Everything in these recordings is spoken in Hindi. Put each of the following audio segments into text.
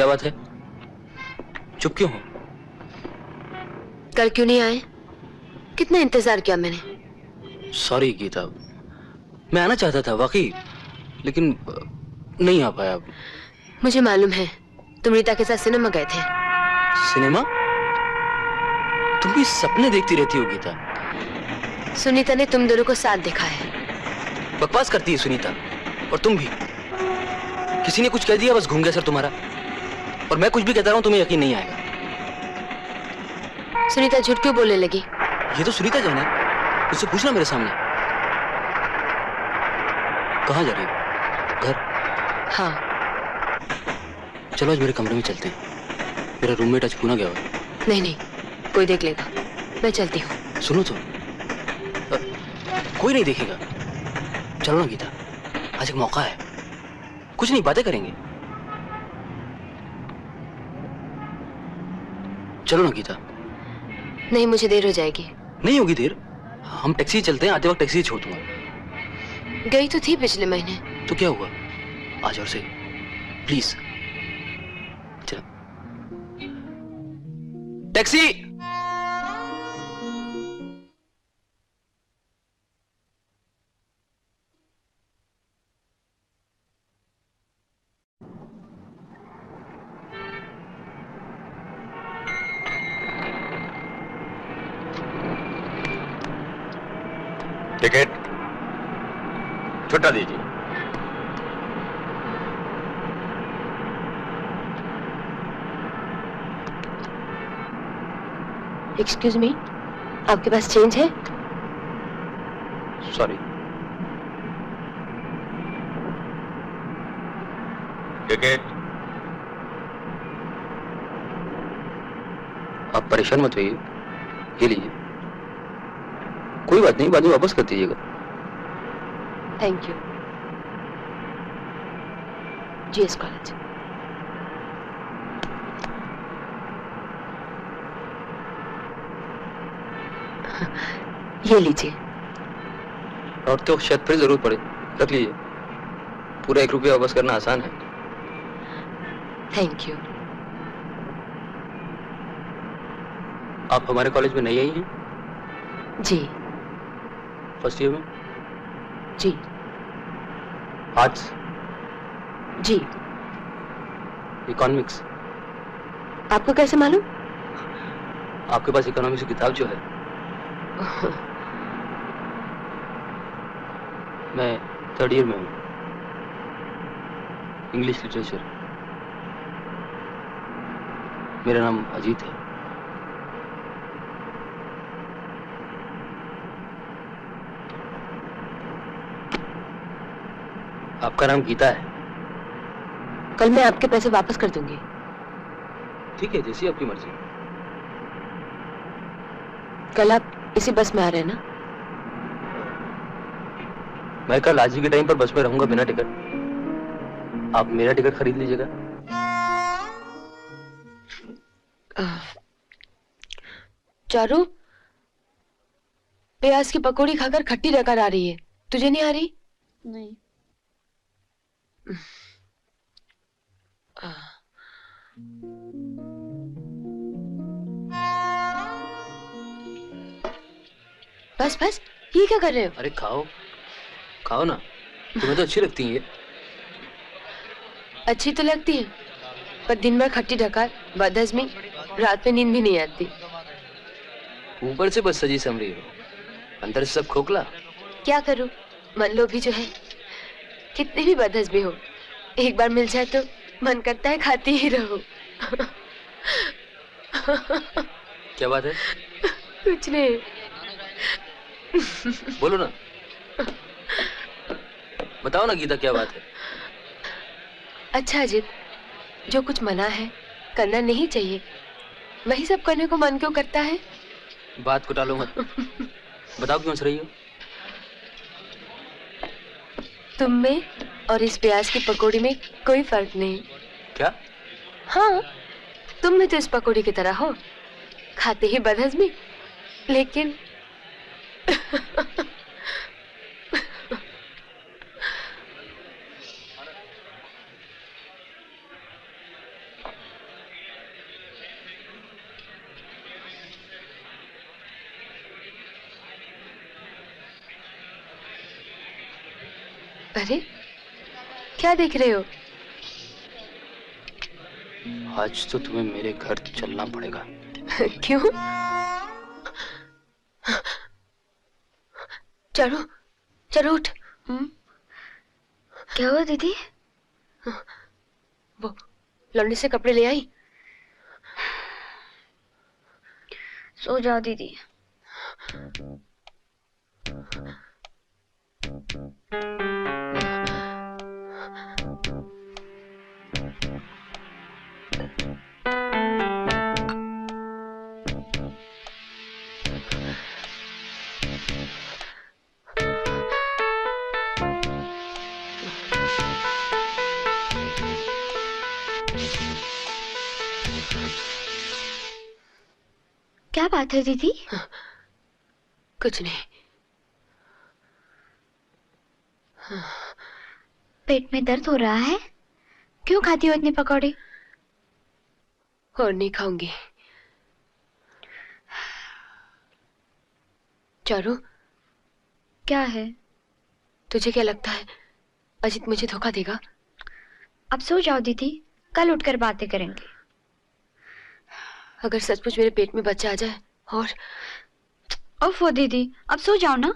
क्या बात है? चुप क्यों हो? कल क्यों नहीं आए? कितना इंतजार किया मैंने। सॉरी गीता, मैं आना चाहता था वाकई, लेकिन नहीं आ पाया। मुझे मालूम है, तुम रीता के साथ सिनेमा गए थे। सिनेमा? तुम भी सपने देखती रहती हो गीता। सुनीता ने तुम दोनों को साथ देखा है। बकवास करती है सुनीता, और तुम भी। किसी ने कुछ कह दिया, बस घूम गया सर तुम्हारा। और मैं कुछ भी कहता रहा हूं, तुम्हें यकीन नहीं आएगा। सुनीता झूठ क्यों बोलने लगी? ये तो सुनीता जाने, उससे पूछना मेरे सामने। कहाँ जा रही हो? घर? हाँ। चलो आज मेरे कमरे में चलते हैं। मेरा रूममेट आज पुणे गया हुआ है। नहीं नहीं, कोई देख लेगा, मैं चलती हूँ। सुनो तो, कोई नहीं देखेगा। चलो ना गीता, आज एक मौका है, कुछ नहीं, बातें करेंगे। चलो ना गीता। नहीं, मुझे देर हो जाएगी। नहीं होगी देर, हम टैक्सी चलते हैं, आते वक्त टैक्सी छोड़ दूंगा। गई तो थी पिछले महीने। तो क्या हुआ, आज और से प्लीज। चलो टैक्सी। टिकट छुट्टा दीजिए। एक्सक्यूज मी, आपके पास चेंज है? सॉरी। टिकट। आप परेशान मत होइए, ये लीजिए। कोई बात नहीं, बाद में वापस कर दीजिएगा। Thank you. GS college. ये लीजिए। और तो शायद फिर जरूरत पड़े, रख लीजिए। पूरा 1 रुपया वापस करना आसान है। Thank you. आप हमारे कॉलेज में नई आई हैं? जी। फर्स्ट ईयर में? जी। आर्ट्स? जी। इकोनॉमिक्स? आपको कैसे मालूम? आपके पास इकोनॉमिक्स की किताब जो है। मैं 3rd ईयर में हूँ, इंग्लिश लिटरेचर। मेरा नाम अजीत है। आपका नाम गीता है। कल मैं आपके पैसे वापस कर दूंगी। ठीक है, जैसी आपकी मर्जी। कल आप इसी बस में आ रहे हैं ना? मैं कल आज ही के टाइम पर बस में रहूंगा बिना टिकट। आप मेरा टिकट खरीद लीजिएगा। चारू, प्याज की पकौड़ी खाकर खट्टी डकार आ रही है, तुझे नहीं आ रही? नहीं। बस बस, ये क्या कर रहे हो? अरे खाओ, खाओ ना, तुम्हें तो अच्छी लगती है ये। अच्छी तो लगती है, पर दिन भर खट्टी डकार, बदहजमी, रात में नींद भी नहीं आती। ऊपर से बस सजी समरी हो, अंदर से सब खोखला। क्या करूं, मन लोभी जो है। कितनी भी बदहजमी हो, एक बार मिल जाए तो मन करता है खाती ही रहो। क्या बात है? कुछ नहीं। बोलो ना, बताओ ना गीता, क्या बात है? अच्छा अजीत, जो कुछ मना है, करना नहीं चाहिए, वही सब करने को मन क्यों करता है? बात को टालो मत, बताओ क्यों हंस रही हो? तुम में और इस प्याज की पकौड़ी में कोई फर्क नहीं। क्या? हाँ, तुम भी तो इस पकौड़ी की तरह हो, खाते ही बदहजमी, लेकिन अरे क्या देख रहे हो? आज तो तुम्हें मेरे घर चलना पड़ेगा। क्यों? चलो चलो उठ। क्या हुआ दीदी? वो लौंडे से कपड़े ले आई। सो जाओ दीदी। क्या बात है दीदी? कुछ नहीं। पेट में दर्द हो रहा है? क्यों खाती हो इतने पकौड़े? और नहीं खाऊंगी। चारू, क्या है? तुझे क्या लगता है अजीत मुझे धोखा देगा? अब सो जाओ दीदी, कल उठकर बातें करेंगे। अगर सचमुच मेरे पेट में बच्चा आ जाए और ओफो दीदी, अब सो जाओ ना।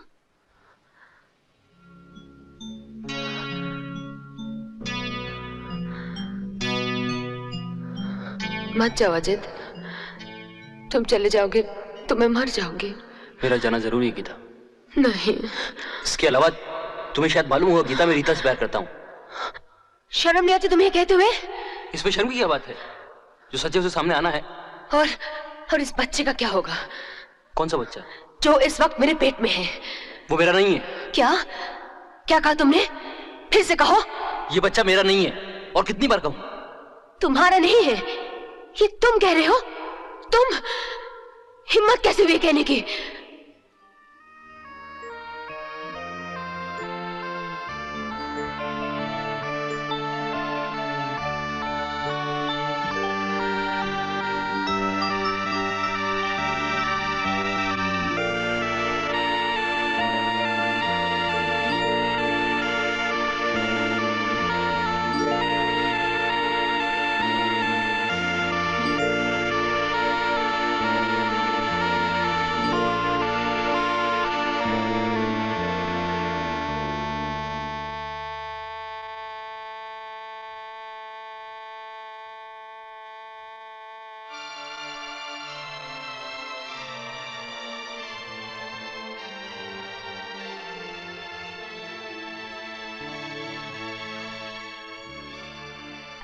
मत जाओ अजित, तुम चले जाओगे तो मैं मर जाऊंगी। मेरा जाना जरूरी है गीता। नहीं। इसके अलावा तुम्हें शायद मालूम होगा गीता, मैं रीता से प्यार करता हूँ। शर्म नहीं आती तुम्हें कहते हुए? इसमें शर्म की क्या बात है? जो सच है उसे सामने आना है। और इस बच्चे का क्या होगा? कौन सा बच्चा? जो इस वक्त मेरे पेट में है। वो मेरा नहीं है। क्या क्या कहा तुमने? फिर से कहो। ये बच्चा मेरा नहीं है, और कितनी बार कहूं? तुम्हारा नहीं है ये तुम कह रहे हो? तुम हिम्मत कैसे हुई कहने की?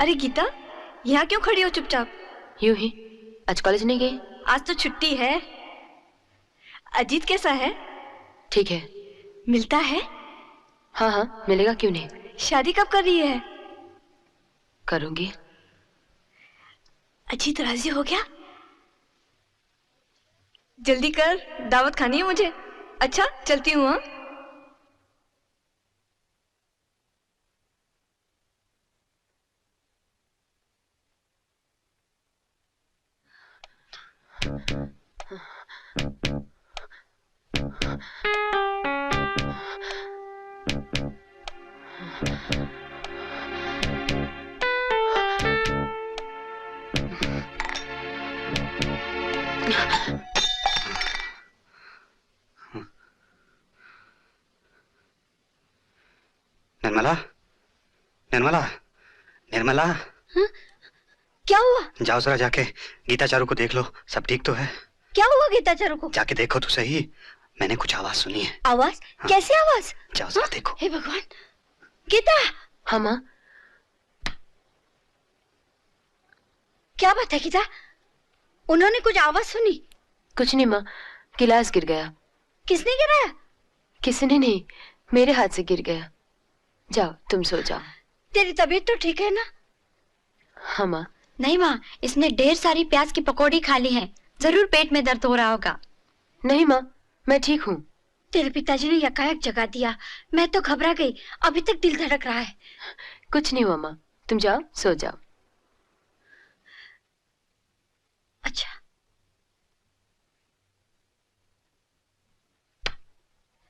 अरे गीता, यहाँ क्यों खड़ी हो चुपचाप? यूं ही। आज कॉलेज नहीं गई? आज तो छुट्टी है। अजीत कैसा है? ठीक है। मिलता है? हाँ हाँ मिलेगा, क्यों नहीं। शादी कब कर रही है? करूंगी। अजीत राजी हो गया? जल्दी कर, दावत खानी है मुझे। अच्छा चलती हूँ। हाँ निर्मला, निर्मला, निर्मला। क्या हुआ? जाओ जरा जाके गीता चारू को देख लो, सब ठीक तो है? क्या हुआ गीता चारू को? जाके देखो तो सही, मैंने कुछ आवाज सुनी है। आवाज? हाँ। कैसी आवाज? जाओ जरा देखो। हे भगवान, गीता! हाँ माँ। क्या बात है गीता? उन्होंने कुछ आवाज सुनी? कुछ नहीं माँ, गिलास गिर गया। किसने गिराया? किसी ने नहीं, मेरे हाथ से गिर गया। जाओ तुम सो जाओ। तेरी तबीयत तो ठीक है ना? हाँ माँ। नहीं माँ, इसने ढेर सारी प्याज की पकौड़ी खा ली है, जरूर पेट में दर्द हो रहा होगा। नहीं माँ, मैं ठीक हूँ। तेरे पिताजी ने यकायक जगा दिया, मैं तो घबरा गई, अभी तक दिल धड़क रहा है। कुछ नहीं हुआ माँ, तुम जाओ सो जाओ। अच्छा।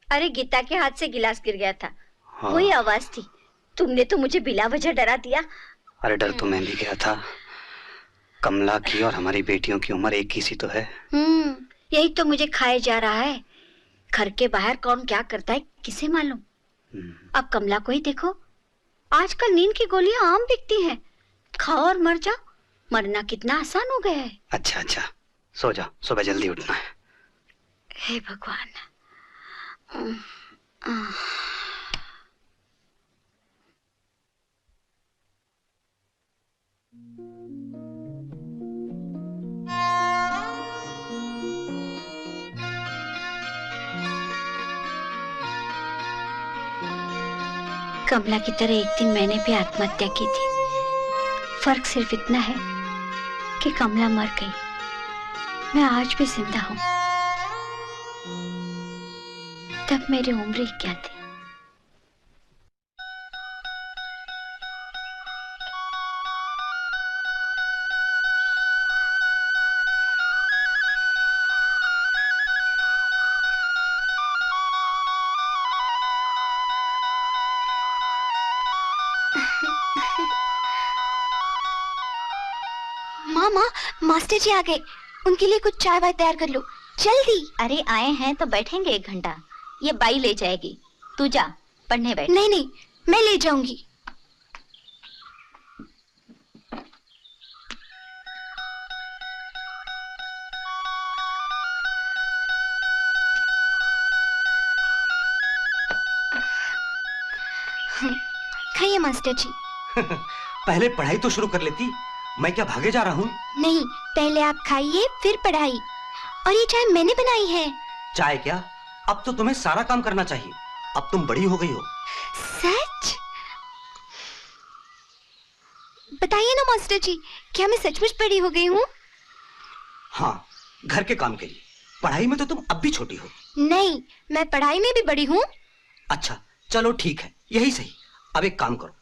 अरे गीता के हाथ से गिलास गिर गया था। हाँ। वही आवाज थी। तुमने तो मुझे बिला वजह डरा दिया। अरे डर तो मैं भी गया था। कमला की और हमारी बेटियों की उम्र एक ही सी तो है। यही तो मुझे खाए जा रहा है। घर के बाहर कौन क्या करता है किसे मालूम। अब कमला को ही देखो, आजकल नींद की गोलियां आम बिकती हैं। खाओ और मर जाओ। मरना कितना आसान हो गया है। अच्छा अच्छा, सो जाओ, सुबह जल्दी उठना है। हे भगवान। कमला की तरह एक दिन मैंने भी आत्महत्या की थी। फर्क सिर्फ इतना है कि कमला मर गई, मैं आज भी जिंदा हूं। तब मेरी उम्र ही क्या थी। मामा, मास्टर जी आ गए। उनके लिए कुछ चाय वाय तैयार कर लो जल्दी। अरे आए हैं तो बैठेंगे 1 घंटा। ये बाई ले जाएगी, तू जा पढ़ने बैठ। नहीं नहीं, मैं ले जाऊंगी। खाइए मास्टर जी। पहले पढ़ाई तो शुरू कर लेती। मैं क्या भागे जा रहा हूँ? नहीं, पहले आप खाइए फिर पढ़ाई। और ये चाय मैंने बनाई है। चाय क्या, अब तो तुम्हें सारा काम करना चाहिए। अब तुम बड़ी हो गई हो। सच? बताइए ना मास्टर जी, क्या मैं सचमुच बड़ी हो गई हूँ? हाँ, घर के काम के लिए। पढ़ाई में तो तुम अब भी छोटी हो। नहीं, मैं पढ़ाई में भी बड़ी हूँ। अच्छा चलो ठीक है, यही सही। अब एक काम करो,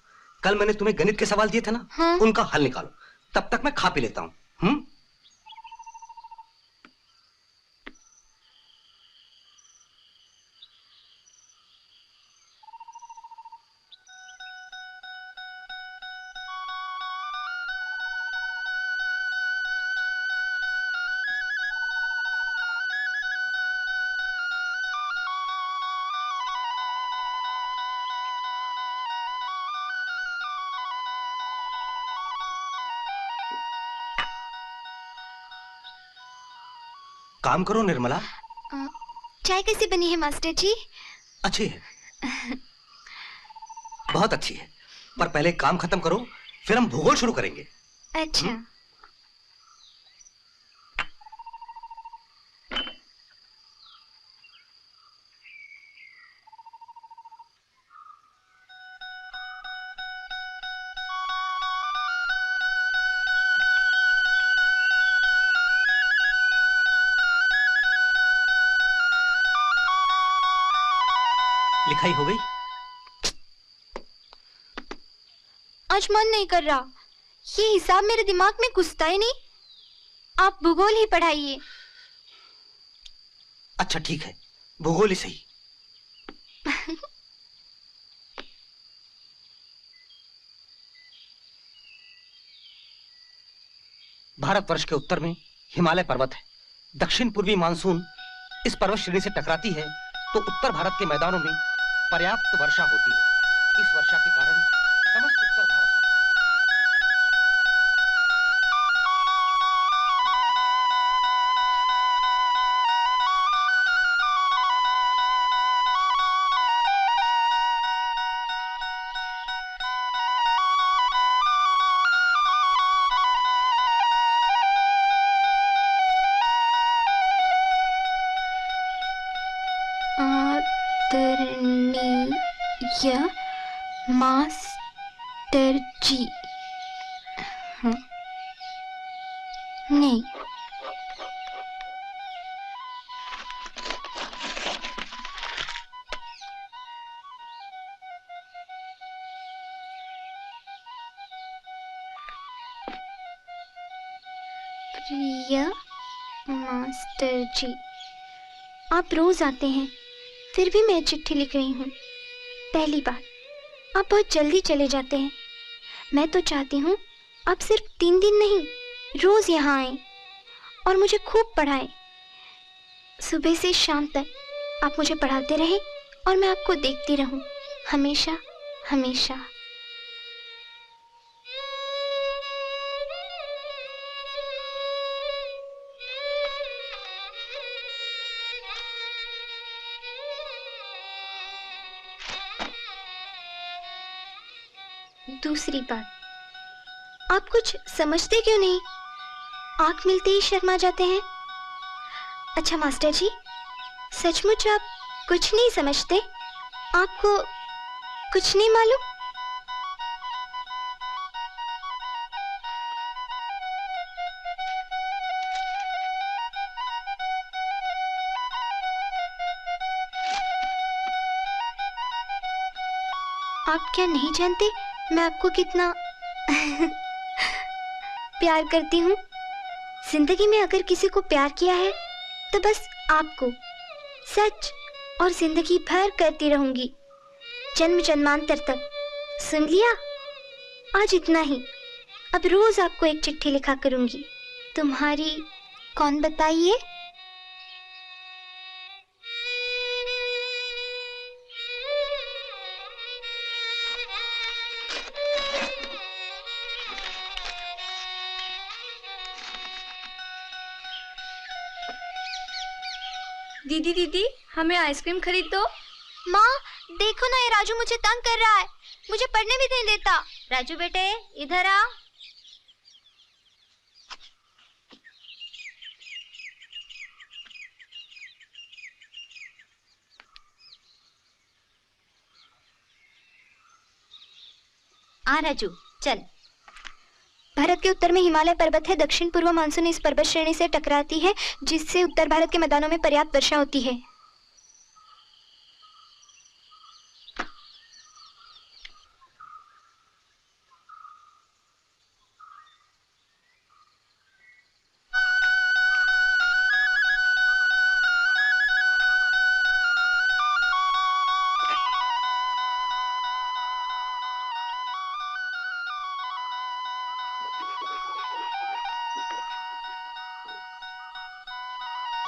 कल मैंने तुम्हें गणित के सवाल दिए थे ना, हाँ। उनका हल निकालो। तब तक मैं खा पी लेता हूँ। काम करो निर्मला। चाय कैसी बनी है मास्टर जी? अच्छी है, बहुत अच्छी है। पर पहले काम खत्म करो, फिर हम भूगोल शुरू करेंगे। अच्छा। लिखाई हो गई? आज मन नहीं कर रहा। ये हिसाब मेरे दिमाग में घुसता ही नहीं। आप भूगोल ही पढ़ाइए। अच्छा ठीक है, भूगोल ही सही। भारतवर्ष के उत्तर में हिमालय पर्वत है। दक्षिण पूर्वी मानसून इस पर्वत श्रेणी से टकराती है तो उत्तर भारत के मैदानों में पर्याप्त वर्षा होती है। इस वर्षा के कारण समस्त उत्तर भारत में आदरणीय मास्टर जी। नहीं, प्रिय मास्टर जी, आप रोज आते हैं, फिर भी मैं चिट्ठी लिख रही हूँ। पहली बात, आप बहुत जल्दी चले जाते हैं। मैं तो चाहती हूँ आप सिर्फ 3 दिन नहीं, रोज यहाँ आए और मुझे खूब पढ़ाएं। सुबह से शाम तक आप मुझे पढ़ाते रहे और मैं आपको देखती रहूं, हमेशा हमेशा। दूसरी बात, आप कुछ समझते क्यों नहीं? आंख मिलते ही शर्मा जाते हैं। अच्छा मास्टर जी, सचमुच आप कुछ नहीं समझते? आपको कुछ नहीं मालूम? आप क्या नहीं जानते मैं आपको कितना प्यार करती हूँ? जिंदगी में अगर किसी को प्यार किया है तो बस आपको, सच, और जिंदगी भर करती रहूंगी, जन्म जन्मांतर तक। सुन लिया? आज इतना ही। अब रोज आपको एक चिट्ठी लिखा करूंगी। तुम्हारी कौन बताइए? दीदी दीदी, हमें आइसक्रीम खरीद दो। माँ देखो ना, ये राजू मुझे तंग कर रहा है, मुझे पढ़ने भी नहीं देता। राजू बेटे इधर आ। राजू चल। भारत के उत्तर में हिमालय पर्वत है, दक्षिण पूर्व मानसून इस पर्वत श्रेणी से टकराती है, जिससे उत्तर भारत के मैदानों में पर्याप्त वर्षा होती है।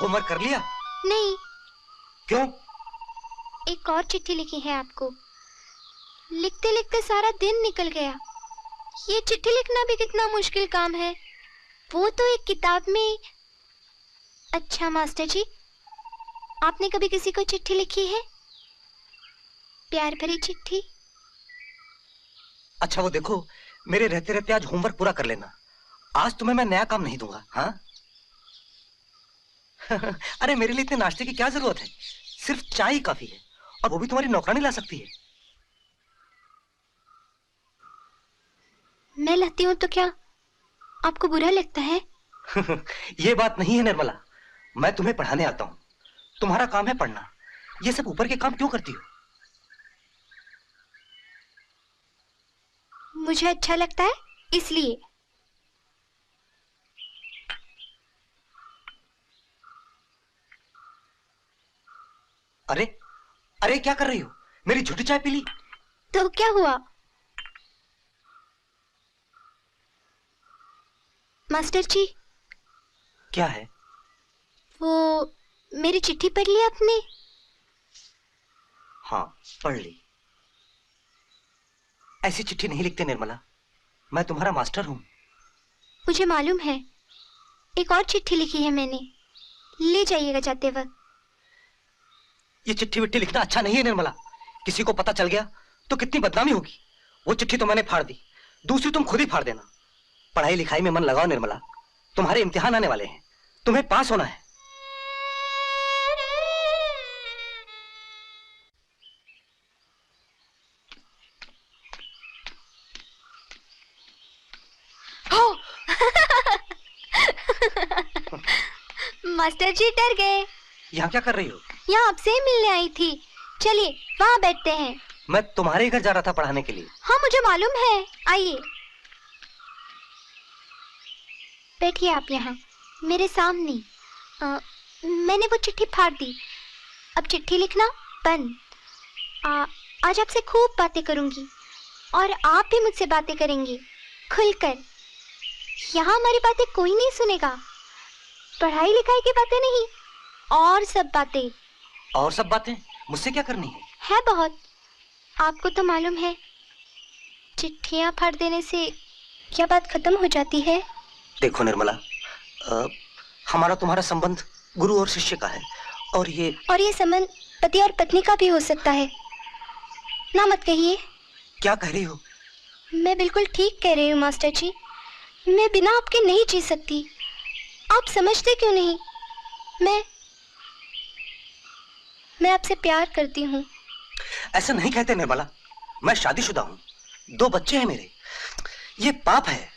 होमवर्क कर लिया? नहीं। क्यों? एक और चिट्ठी लिखी है आपको। लिखते लिखते सारा दिन निकल गया। ये चिट्ठी लिखना भी कितना मुश्किल काम है, वो तो एक किताब में। अच्छा मास्टर जी, आपने कभी किसी को चिट्ठी लिखी है? प्यार भरी चिट्ठी? अच्छा वो देखो, मेरे रहते रहते आज होमवर्क पूरा कर लेना। आज तुम्हें मैं नया काम नहीं दूंगा। हाँ? अरे मेरे लिए इतने नाश्ते की क्या जरूरत है? सिर्फ चाय ही काफी है, और वो भी तुम्हारी नौकरानी ला सकती है। मैं लाती हूँ तो क्या आपको बुरा लगता है? ये बात नहीं है निर्मला, मैं तुम्हें पढ़ाने आता हूँ, तुम्हारा काम है पढ़ना। ये सब ऊपर के काम क्यों करती हो? मुझे अच्छा लगता है इसलिए। अरे अरे क्या कर रही हो? मेरी झूठी चाय पी ली? तो क्या हुआ? मास्टर जी। क्या है? वो मेरी चिट्ठी पढ़ ली आपने? हाँ पढ़ ली। ऐसी चिट्ठी नहीं लिखते निर्मला, मैं तुम्हारा मास्टर हूं। मुझे मालूम है, एक और चिट्ठी लिखी है मैंने, ले जाइएगा जाते वक्त। ये चिट्ठी विट्ठी लिखना अच्छा नहीं है निर्मला, किसी को पता चल गया तो कितनी बदनामी होगी। वो चिट्ठी तो मैंने फाड़ दी, दूसरी तुम खुद ही फाड़ देना। पढ़ाई लिखाई में मन लगाओ निर्मला, तुम्हारे इम्तिहान आने वाले हैं, तुम्हें पास होना है। मास्टर जी डर गए। यहाँ क्या कर रही हो? यहाँ आपसे ही मिलने आई थी, चलिए वहाँ बैठते हैं। मैं तुम्हारे घर जा रहा था पढ़ाने के लिए। हाँ मुझे मालूम है, आइए बैठिए आप यहाँ मेरे सामने। मैंने वो चिट्ठी फाड़ दी, अब चिट्ठी लिखना बंद। आज आपसे खूब बातें करूंगी और आप भी मुझसे बातें करेंगे खुलकर। यहाँ हमारी बातें कोई नहीं सुनेगा, पढ़ाई लिखाई की बातें नहीं, और सब बातें। और सब बातें मुझसे क्या करनी है बहुत। आपको तो मालूम है, चिट्ठियाँ फाड़ देने से क्या बात खत्म हो जाती है। देखो निर्मला, हमारा तुम्हारा संबंध गुरु और शिष्य का है, और ये संबंध पति और पत्नी का भी हो सकता है। ना मत कहिए। क्या कह रही हो? मैं बिल्कुल ठीक कह रही हूँ मास्टर जी। मैं बिना आपके नहीं जी सकती। आप समझते क्यों नहीं? मैं आपसे प्यार करती हूँ। ऐसा नहीं कहते निर्मला, मैं शादीशुदा हूँ, 2 बच्चे हैं मेरे। ये पाप है।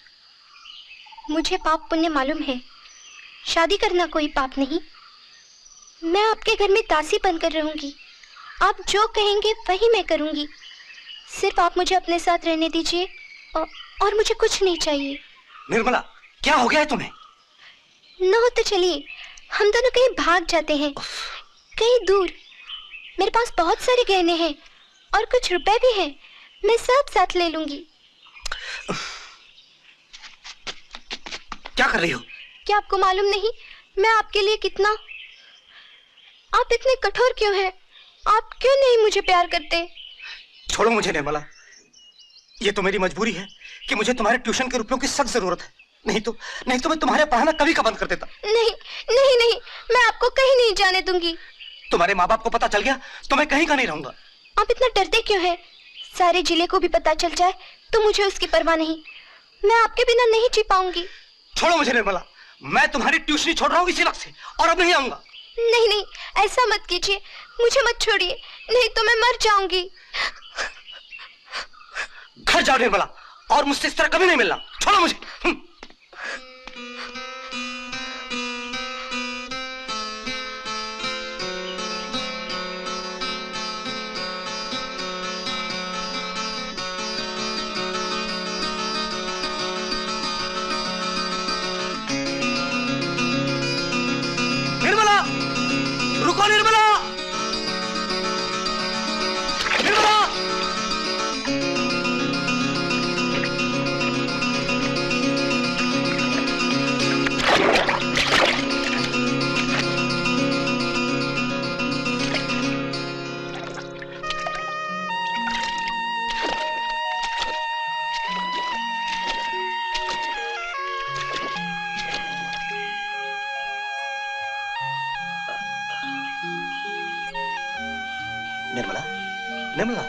मुझे पाप पुण्य मालूम है, शादी करना कोई पाप नहीं। मैं आपके घर में दासी बनकर रहूंगी, आप जो कहेंगे वही मैं करूंगी। सिर्फ आप मुझे अपने साथ रहने दीजिए, और मुझे कुछ नहीं चाहिए। निर्मला, क्या हो गया है तुम्हें? न हो तो चलिए, हम दोनों कहीं भाग जाते हैं, कहीं दूर। मेरे पास बहुत सारे गहने हैं और कुछ रुपए भी हैं, मैं सब साथ ले लूंगी। क्या कर रही हो? क्या आपको मालूम नहीं मैं आपके लिए कितना? आप इतने कठोर क्यों हैं? आप क्यों नहीं मुझे प्यार करते? छोड़ो मुझे निर्मला, ये तो मेरी मजबूरी है कि मुझे तुम्हारे ट्यूशन के रुपयों की सख्त जरूरत है। नहीं तो मैं तुम्हारे पढ़ाना कभी का बंद कर देता। नहीं नहीं नहीं, मैं आपको कहीं नहीं जाने दूंगी। तुम्हारे माँ बाप को पता चल गया तो मैं कहीं का नहीं रहूंगा। आप इतना डरते क्यों हैं? सारे जिले को भी पता चल जाए तो मुझे उसकी परवाह नहीं। मैं आपके बिना नहीं जी पाऊंगी। छोड़ो मुझे निर्मला, मैं तुम्हारी ट्यूशनी छोड़ रहा हूँ इसी वक्त से, और अब नहीं आऊंगा। नहीं नहीं, ऐसा मत कीजिए, मुझे मत छोड़िए, नहीं तो मैं मर जाऊंगी। घर जाओ निर्मला, और मुझसे इस तरह कभी नहीं मिलना। छोड़ो मुझे। निर्मला, रुको निर्मला, निर्मला। निर्मला, निर्मला,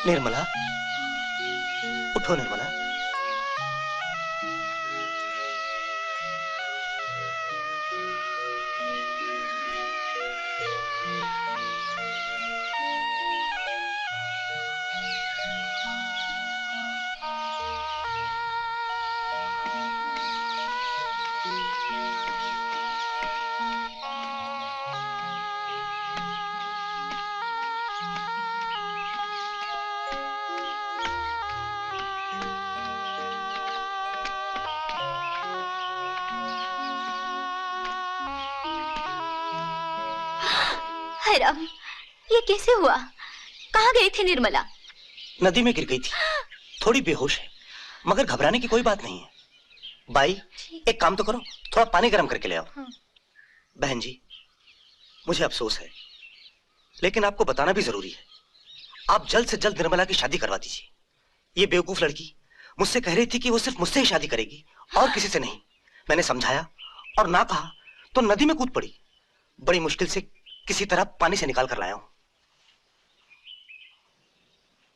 निर्मला, उठो निर्मला। हाय राम, ये कैसे हुआ? कहाँ गई थी निर्मला? नदी में गिर गई थी, थोड़ी बेहोश है, मगर घबराने की कोई बात नहीं है। बाई, एक काम तो करो, थोड़ा पानी गर्म करके ले आओ। बहन जी, मुझे अफसोस है, लेकिन आपको बताना भी जरूरी है। आप जल्द से जल्द निर्मला की शादी करवा दीजिए। ये बेवकूफ लड़की मुझसे कह रही थी कि वो सिर्फ मुझसे ही शादी करेगी और किसी से नहीं। मैंने समझाया और ना कहा तो नदी में कूद पड़ी। बड़ी मुश्किल से किसी तरह पानी से निकाल कर लाया हूं।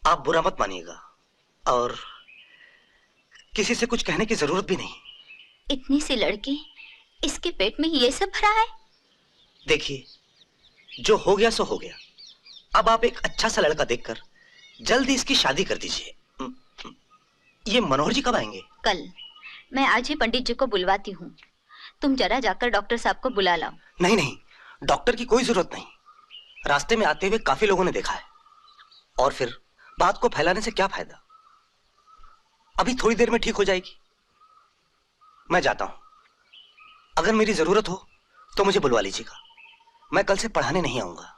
आप बुरा मत मानिएगा, और किसी से कुछ कहने की जरूरत भी नहीं। इतनी सी लड़की, इसके पेट में ये सब भरा है? देखिए, जो हो गया सो हो गया। अब आप एक अच्छा सा लड़का देखकर जल्दी इसकी शादी कर दीजिए। ये मनोहर जी कब आएंगे? कल। मैं आज ही पंडित जी को बुलवाती हूँ। तुम जरा जाकर डॉक्टर साहब को बुला लाओ। नहीं नहीं, डॉक्टर की कोई जरूरत नहीं। रास्ते में आते हुए काफी लोगों ने देखा है, और फिर बात को फैलाने से क्या फायदा। अभी थोड़ी देर में ठीक हो जाएगी। मैं जाता हूं। अगर मेरी जरूरत हो तो मुझे बुलवा लीजिएगा। मैं कल से पढ़ाने नहीं आऊंगा।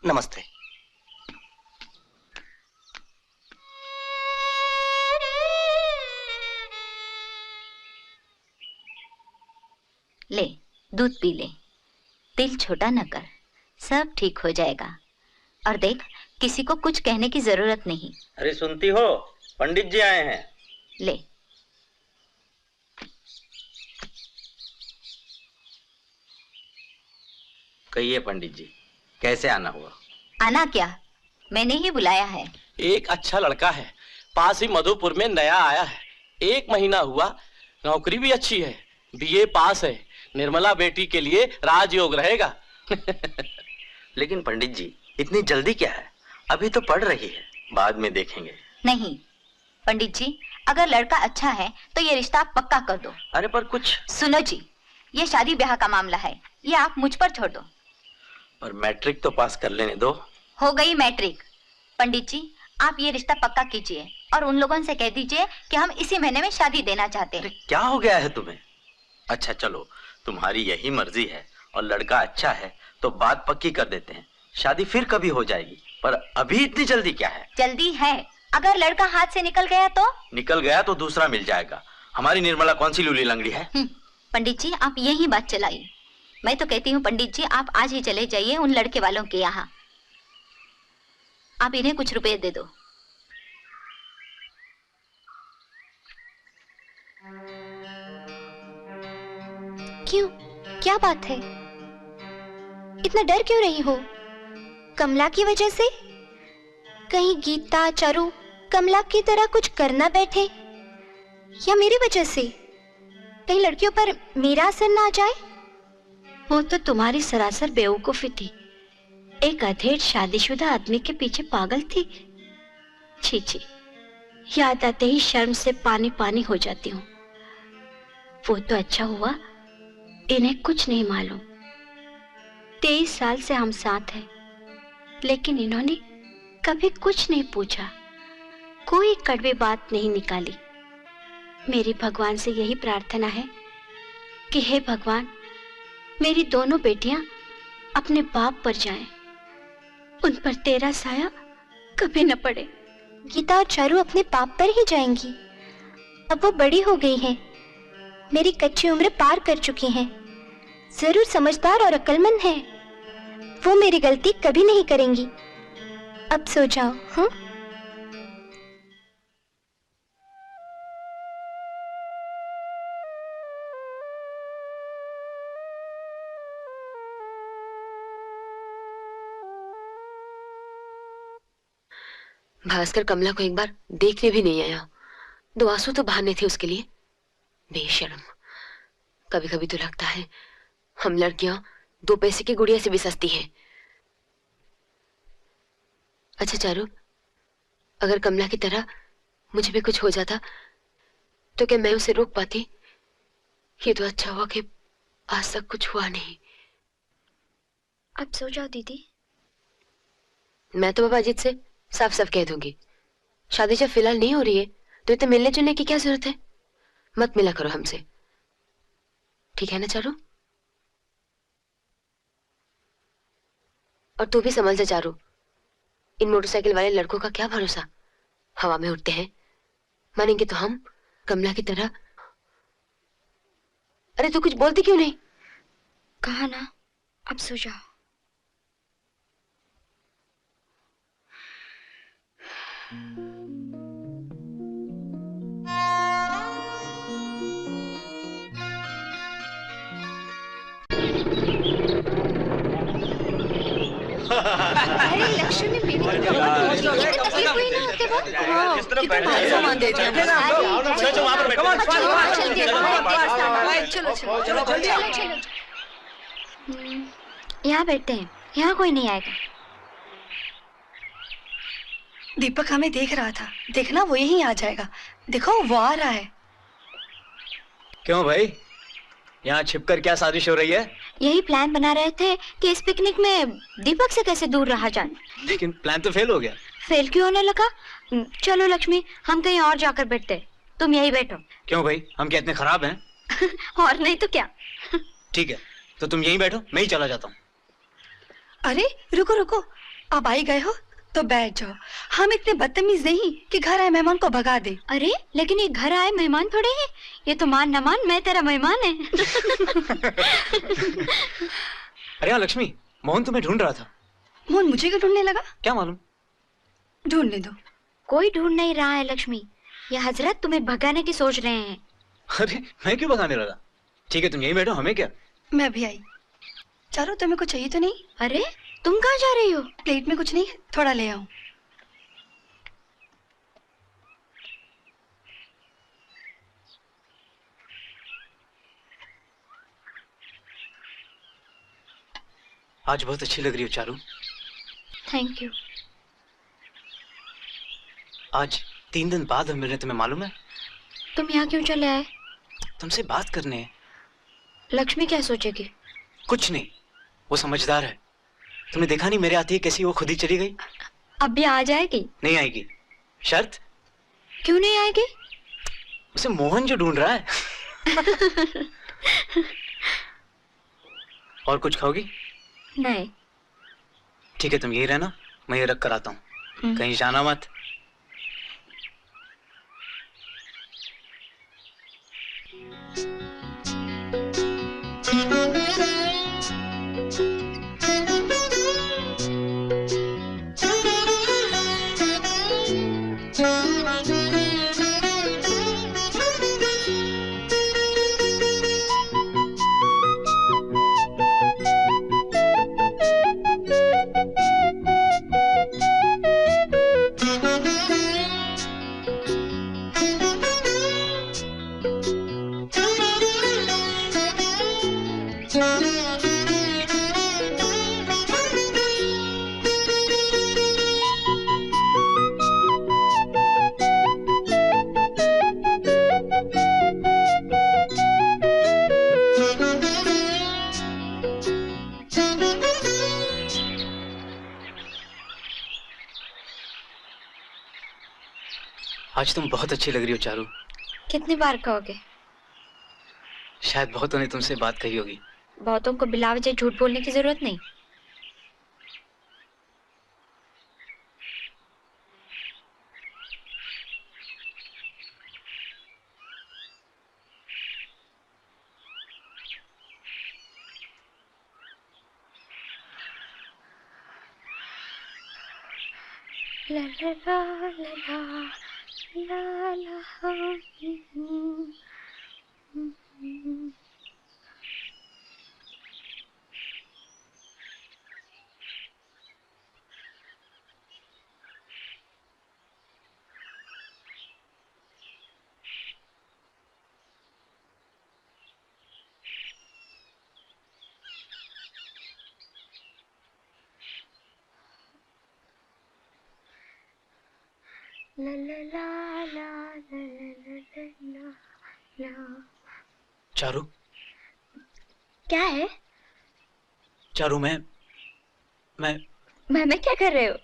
नमस्ते। दूध पी ले, दिल छोटा न कर, सब ठीक हो जाएगा। और देख, किसी को कुछ कहने की जरूरत नहीं। अरे सुनती हो, पंडित जी आए हैं। ले। कहिए पंडित जी, कैसे आना हुआ? आना क्या, मैंने ही बुलाया है। एक अच्छा लड़का है, पास ही मधुपुर में नया आया है, 1 महीना हुआ, नौकरी भी अच्छी है, बीए पास है, निर्मला बेटी के लिए राजयोग रहेगा। लेकिन पंडित जी, इतनी जल्दी क्या है? अभी तो पढ़ रही है, बाद में देखेंगे। नहीं पंडित जी, अगर लड़का अच्छा है तो ये रिश्ता आप पक्का कर दो। अरे पर कुछ। सुनो जी, ये शादी ब्याह का मामला है, ये आप मुझ पर छोड़ दो। पर मैट्रिक तो पास कर लेने दो। हो गई मैट्रिक। पंडित जी, आप ये रिश्ता पक्का कीजिए और उन लोगों से कह दीजिए कि हम इसी महीने में शादी देना चाहते हैं। क्या हो गया है तुम्हें? अच्छा चलो, तुम्हारी यही मर्जी है और लड़का अच्छा है तो बात पक्की कर देते हैं, शादी फिर कभी हो जाएगी। पर अभी इतनी जल्दी क्या है? जल्दी है, अगर लड़का हाथ से निकल गया तो? निकल गया तो दूसरा मिल जाएगा। हमारी निर्मला कौन सी लूली लंगड़ी है? पंडित जी, आप यही बात चलाइए। मैं तो कहती हूँ पंडित जी, आप आज ही चले जाइए उन लड़के वालों के यहाँ। आप इन्हें कुछ रुपए दे दो। क्यों, क्या बात है? इतना डर क्यों रही हो? कमला की वजह से? कहीं गीता चारू कमला की तरह कुछ करना बैठे, या मेरी वजह से कहीं लड़कियों पर मेरा असर ना आ जाए? वो तो तुम्हारी सरासर बेवकूफी थी। एक अधेड़ शादीशुदा आदमी के पीछे पागल थी। छी छी, याद आते ही शर्म से पानी पानी हो जाती हूँ। वो तो अच्छा हुआ, इन्हें कुछ नहीं मालूम। 23 साल से हम साथ हैं, लेकिन इन्होंने कभी कुछ नहीं पूछा, कोई कड़वी बात नहीं निकाली। मेरी भगवान से यही प्रार्थना है कि हे भगवान, मेरी दोनों बेटियां अपने बाप पर जाएं, उन पर तेरा साया कभी न पड़े। गीता और चारू अपने बाप पर ही जाएंगी। अब वो बड़ी हो गई हैं, मेरी कच्ची उम्र पार कर चुकी हैं, जरूर समझदार और अक्लमंद हैं। वो मेरी गलती कभी नहीं करेंगी। अब सो जाओ। हाँ, भास्कर कमला को एक बार देखने भी नहीं आया। 2 आंसू तो बहाने थे उसके लिए। बेशर्म। कभी कभी तो लगता है हम लड़कियां 2 पैसे की गुड़िया से भी सस्ती हैं। अच्छा चारू, अगर कमला की तरह मुझे भी कुछ हो जाता तो क्या मैं उसे रोक पाती? ये तो अच्छा हुआ कि आज तक कुछ हुआ नहीं। अब सो जाओ दीदी। मैं तो बाबा अजीत से साफ साफ कह दूंगी, शादी जब फिलहाल नहीं हो रही है तो इतने मिलने जुलने की क्या जरूरत है? मत मिला करो हमसे, ठीक है ना चारू? और तू भी समझ जा चारू, इन मोटरसाइकिल वाले लड़कों का क्या भरोसा, हवा में उड़ते हैं। मानेंगे तो हम कमला की तरह। अरे तू कुछ बोलती क्यों नहीं? कहा ना, अब सो जाओ। अरे लक्ष्मी मेरी तकलीफ हुई ना आपके बाद? कितना भारी सामान दे दिया। चलो। यहाँ बैठते हैं, यहाँ कोई नहीं आएगा। दीपक हमें देख रहा था, देखना वो यहीं आ जाएगा। देखो वो आ रहा है। क्यों भाई, यहाँ छिपकर क्या साजिश हो रही है? यही प्लान बना रहे थे कि इस पिकनिक में दीपक से कैसे दूर रहा जाए। लेकिन प्लान तो फेल हो गया। फेल क्यों होने लगा? चलो लक्ष्मी, हम कहीं और जाकर बैठते, तुम यही बैठो। क्यों भाई, हम क्या इतने खराब हैं? और नहीं तो क्या। ठीक है, तो तुम यहीं बैठो, मैं ही चला जाता हूँ। अरे रुको रुको, अब आ ही गए हो तो बैठ जाओ। हम इतने बदतमीज नहीं कि घर आए मेहमान को भगा दे। अरे लेकिन ये घर आए मेहमान थोड़े हैं, ये तो मान न मान मैं तेरा मेहमान है। अरे हाँ लक्ष्मी, मोहन तुम्हें ढूंढ रहा था। मोहन मुझे क्यों ढूंढने लगा? क्या मालूम। ढूंढने दो। कोई ढूंढ नहीं रहा है लक्ष्मी, ये हजरत तुम्हें भगाने की सोच रहे हैं। अरे मैं क्यों भगाने लगा? ठीक है तुम यहीं बैठो, हमें क्या। मैं भी आई। चारो तुम्हें कुछ चाहिए तो नहीं? अरे तुम कहाँ जा रही हो? प्लेट में कुछ नहीं है, थोड़ा ले आओ। आज बहुत अच्छी लग रही हो चारू। Thank you. आज 3 दिन बाद हम मिले, तुम्हें मालूम है? तुम यहाँ क्यों चले आए? तुमसे बात करने है। लक्ष्मी क्या सोचेगी? कुछ नहीं, वो समझदार है। तुमने देखा नहीं मेरे आते ही कैसी वो खुद ही चली गई। अब भी आ जाएगी? नहीं आएगी। शर्त? क्यों नहीं आएगी? उसे मोहन जो ढूंढ रहा है। और कुछ खाओगी? नहीं। ठीक है तुम यही रहना, मैं ये रख कर आता हूँ, कहीं जाना मत। आज तुम बहुत अच्छी लग रही हो चारू। कितनी बार कहोगे? शायद बहुतों ने तुमसे बात कही होगी। बहुतों को बिला वजह झूठ बोलने की जरूरत नहीं। ला ला ला ला ला ला ला। ला ला ला ला ला ला ला ला। चारू। क्या है? चारू मैं क्या कर रहे हो?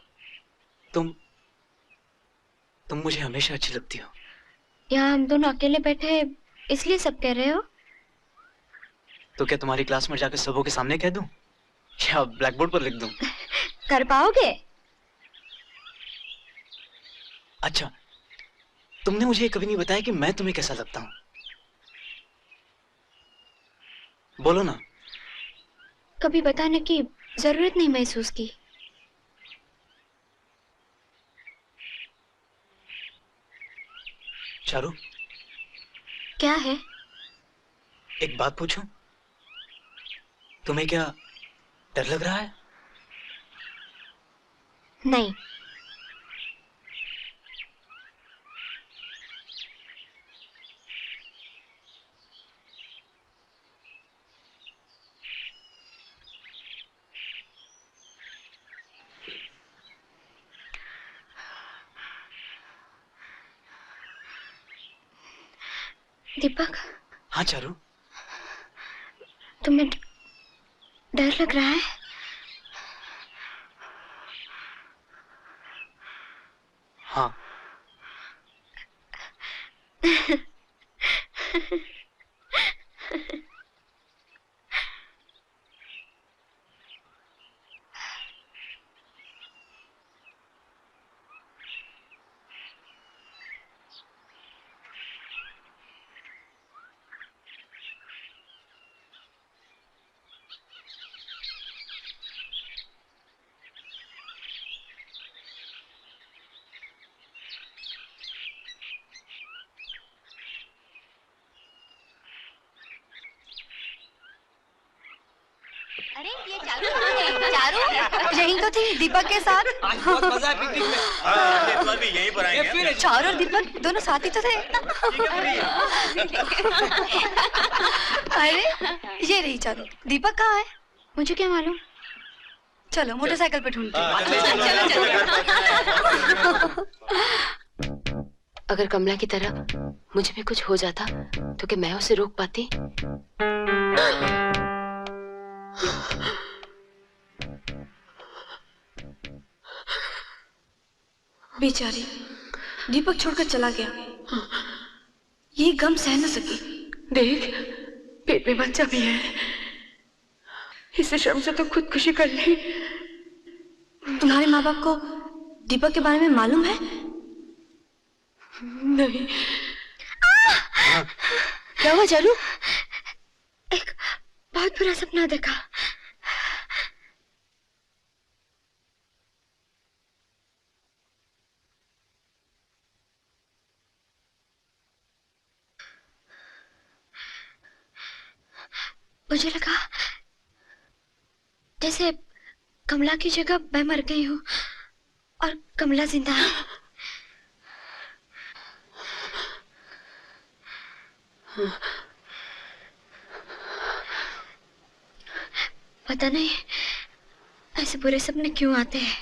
तुम मुझे हमेशा अच्छी लगती हो। यहाँ हम दोनों अकेले बैठे हैं इसलिए सब कह रहे हो? तो क्या तुम्हारी क्लास में जाकर सबों के सामने कह दूं या ब्लैक बोर्ड पर लिख दूं? कर पाओगे? अच्छा, तुमने मुझे कभी नहीं बताया कि मैं तुम्हें कैसा लगता हूँ। बोलो ना। कभी बताने की जरूरत नहीं महसूस की। चारू। क्या है? एक बात पूछूं? तुम्हें क्या डर लग रहा है? नहीं। दीपक। हाँ चारू। तुम्हें डर लग रहा है? हाँ। अरे ये चारू कहाँ है? चारू यहीं तो थी दीपक के साथ। आज बहुत मजा है पिकनिक में। तो अभी यहीं पर आएंगे। चारू और दीपक दोनों साथी तो थे। अरे ये रही चारू। दीपक कहाँ है? मुझे क्या मालूम। चलो मोटरसाइकिल पे ढूंढते हैं। अगर कमला की तरह मुझे भी कुछ हो जाता तो क्या मैं उसे रोक पाती? बेचारी दीपक छोड़कर चला गया। ये गम सह न सकी। देख, पेट में बच्चा भी है। इसे शर्म से तो खुदकुशी कर ली। तुम्हारे माँ बाप को दीपक के बारे में मालूम है? नहीं। क्या हुआ चारू? एक बहुत बुरा सपना देखा। मुझे लगा जैसे कमला की जगह मैं मर गई हूँ और कमला जिंदा है। पता नहीं ऐसे बुरे सपने क्यों आते हैं।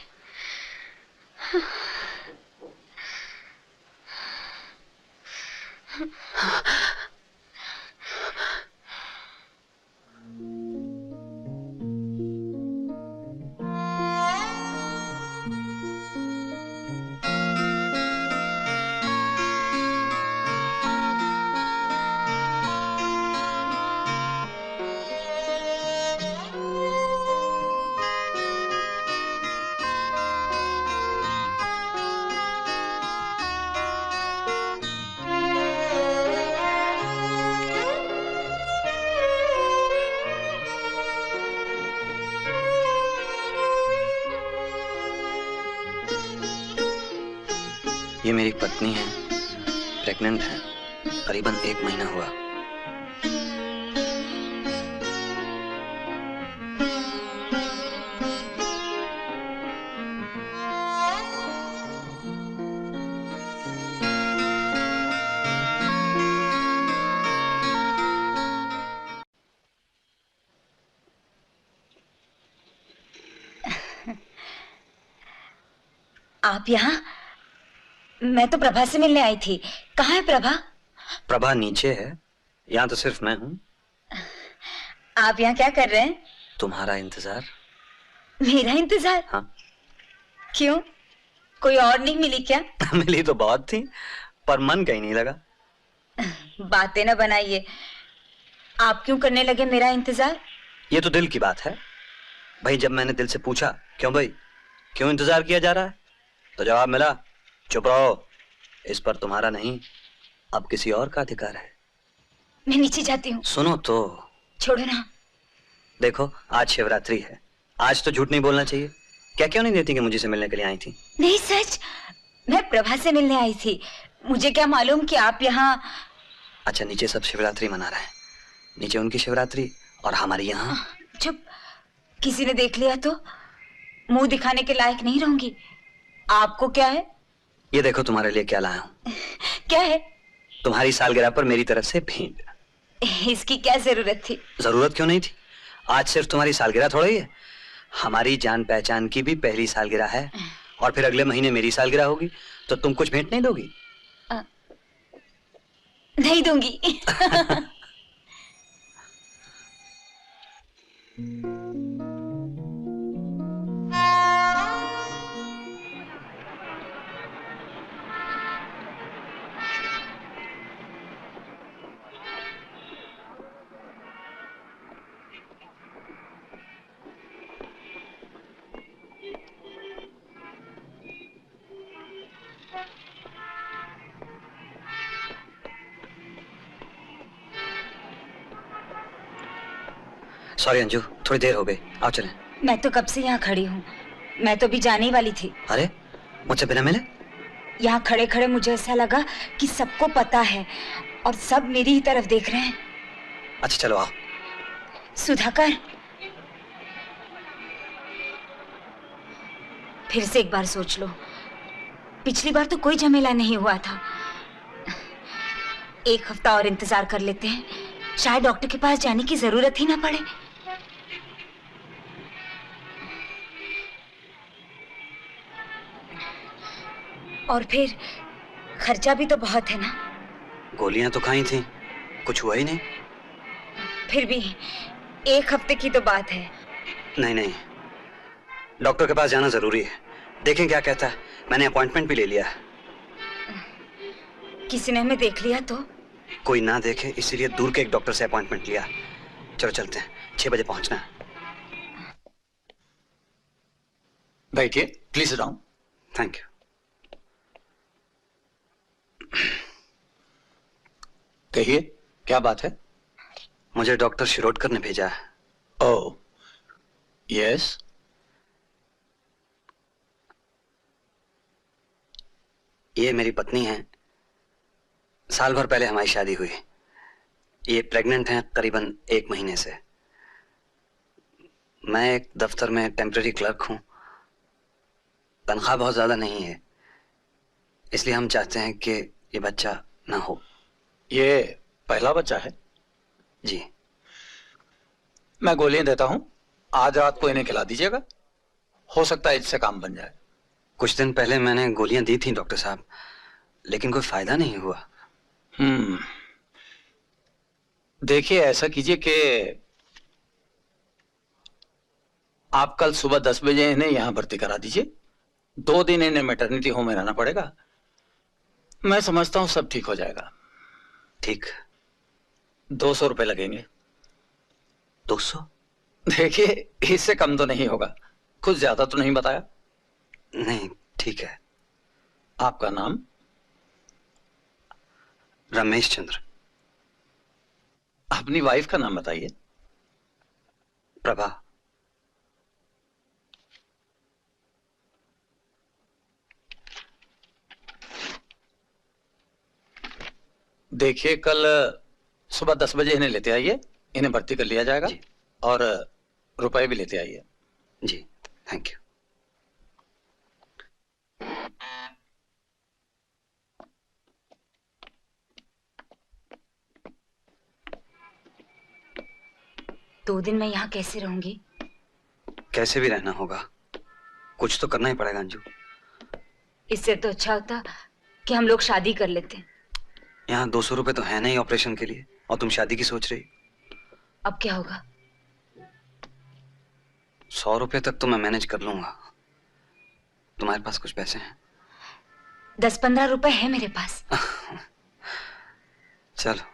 ये मेरी पत्नी है, प्रेग्नेंट है, करीबन 1 महीना हुआ। आप यहाँ? मैं तो प्रभा से मिलने आई थी। कहाँ है प्रभा? प्रभा नीचे है, यहाँ तो सिर्फ मैं हूँ। आप यहाँ क्या कर रहे हैं? तुम्हारा इंतजार। मेरा इंतजार? हाँ। क्यों, कोई और नहीं मिली क्या? मिली तो बहुत थी, पर मन कहीं नहीं लगा। बातें न बनाइए। आप क्यों करने लगे मेरा इंतजार? ये तो दिल की बात है भाई। जब मैंने दिल से पूछा क्यों भाई, क्यों इंतजार किया जा रहा है, तो जवाब मिला चुप रहो, इस पर तुम्हारा नहीं अब किसी और का अधिकार है। मैं नीचे जाती हूँ। सुनो तो। छोड़ो ना। देखो आज शिवरात्रि है, आज तो झूठ नहीं बोलना चाहिए। क्या क्यों नहीं देती कि मुझे से मिलने के लिए आई थी? नहीं सच, मैं प्रभा से मिलने आई थी। मुझे क्या मालूम कि आप यहाँ। अच्छा नीचे सब शिवरात्रि मना रहे हैं, नीचे उनकी शिवरात्रि और हमारी यहाँ। चुप, किसी ने देख लिया तो मुंह दिखाने के लायक नहीं रहूंगी। आपको क्या है? ये देखो तुम्हारे लिए क्या लाया हूँ। क्या है? तुम्हारी सालगिरह पर मेरी तरफ से भेंट। इसकी क्या जरूरत थी? जरूरत क्यों नहीं थी, आज सिर्फ तुम्हारी सालगिरह थोड़ा ही है, हमारी जान पहचान की भी पहली सालगिरह है। और फिर अगले महीने मेरी सालगिरह होगी, तो तुम कुछ भेंट नहीं दोगी? नहीं दूंगी। सॉरी अंजू, थोड़ी देर हो गई, आओ चलें। मैं तो कब से यहाँ खड़ी हूँ, मैं तो भी जाने ही वाली थी। अरे मुझसे बिना मिले? यहाँ खड़े खड़े मुझे ऐसा लगा कि सबको पता है और सब मेरी ही तरफ देख रहे हैं। अच्छा चलो आओ। सुधाकर, फिर से एक बार सोच लो। पिछली बार तो कोई झमेला नहीं हुआ था। एक हफ्ता और इंतजार कर लेते हैं, शायद डॉक्टर के पास जाने की जरूरत ही ना पड़े। और फिर खर्चा भी तो बहुत है ना। गोलियां तो खाई थी, कुछ हुआ ही नहीं। फिर भी एक हफ्ते की तो बात है। नहीं नहीं, डॉक्टर के पास जाना जरूरी है। देखें क्या कहता है। मैंने अपॉइंटमेंट भी ले लिया है। किसी ने हमें देख लिया तो? कोई ना देखे इसीलिए दूर के एक डॉक्टर से अपॉइंटमेंट लिया। चलो चलते हैं, 6 बजे पहुंचना है। बैठिए, प्लीज डाउन। Thank you. कहिए, क्या बात है? मुझे डॉक्टर शिरोडकर ने भेजा है। ओह, यस। ये मेरी पत्नी है। साल भर पहले हमारी शादी हुई। ये प्रेग्नेंट हैं करीबन 1 महीने से। मैं एक दफ्तर में टेम्पररी क्लर्क हूं। तनख्वाह बहुत ज्यादा नहीं है, इसलिए हम चाहते हैं कि ये बच्चा ना हो। ये पहला बच्चा है? जी। मैं गोलियां देता हूं, आज रात को इन्हें खिला दीजिएगा। हो सकता है इससे काम बन जाए। कुछ दिन पहले मैंने गोलियां दी थी डॉक्टर साहब, लेकिन कोई फायदा नहीं हुआ। देखिए, ऐसा कीजिए कि आप कल सुबह 10 बजे इन्हें यहां भर्ती करा दीजिए। 2 दिन इन्हें मैटरनिटी होम में रहना पड़ेगा। मैं समझता हूं सब ठीक हो जाएगा। ठीक। 200 रुपए लगेंगे। 200? देखिए, इससे कम तो नहीं होगा। कुछ ज्यादा तो नहीं बताया? नहीं, ठीक है। आपका नाम? रमेश चंद्र। अपनी वाइफ का नाम बताइए। प्रभा। देखिए, कल सुबह 10 बजे इन्हें लेते आइए। इन्हें भर्ती कर लिया जाएगा और रुपए भी लेते आइए। जी, थैंक यू। दो दिन मैं यहाँ कैसे रहूंगी? कैसे भी रहना होगा, कुछ तो करना ही पड़ेगा अंजू। इससे तो अच्छा होता कि हम लोग शादी कर लेते। यहाँ 200 रुपए तो है नहीं ऑपरेशन के लिए, और तुम शादी की सोच रही। अब क्या होगा? 100 रुपए तक तो मैं मैनेज कर लूंगा। तुम्हारे पास कुछ पैसे हैं? 10-15 रुपए है मेरे पास। चलो।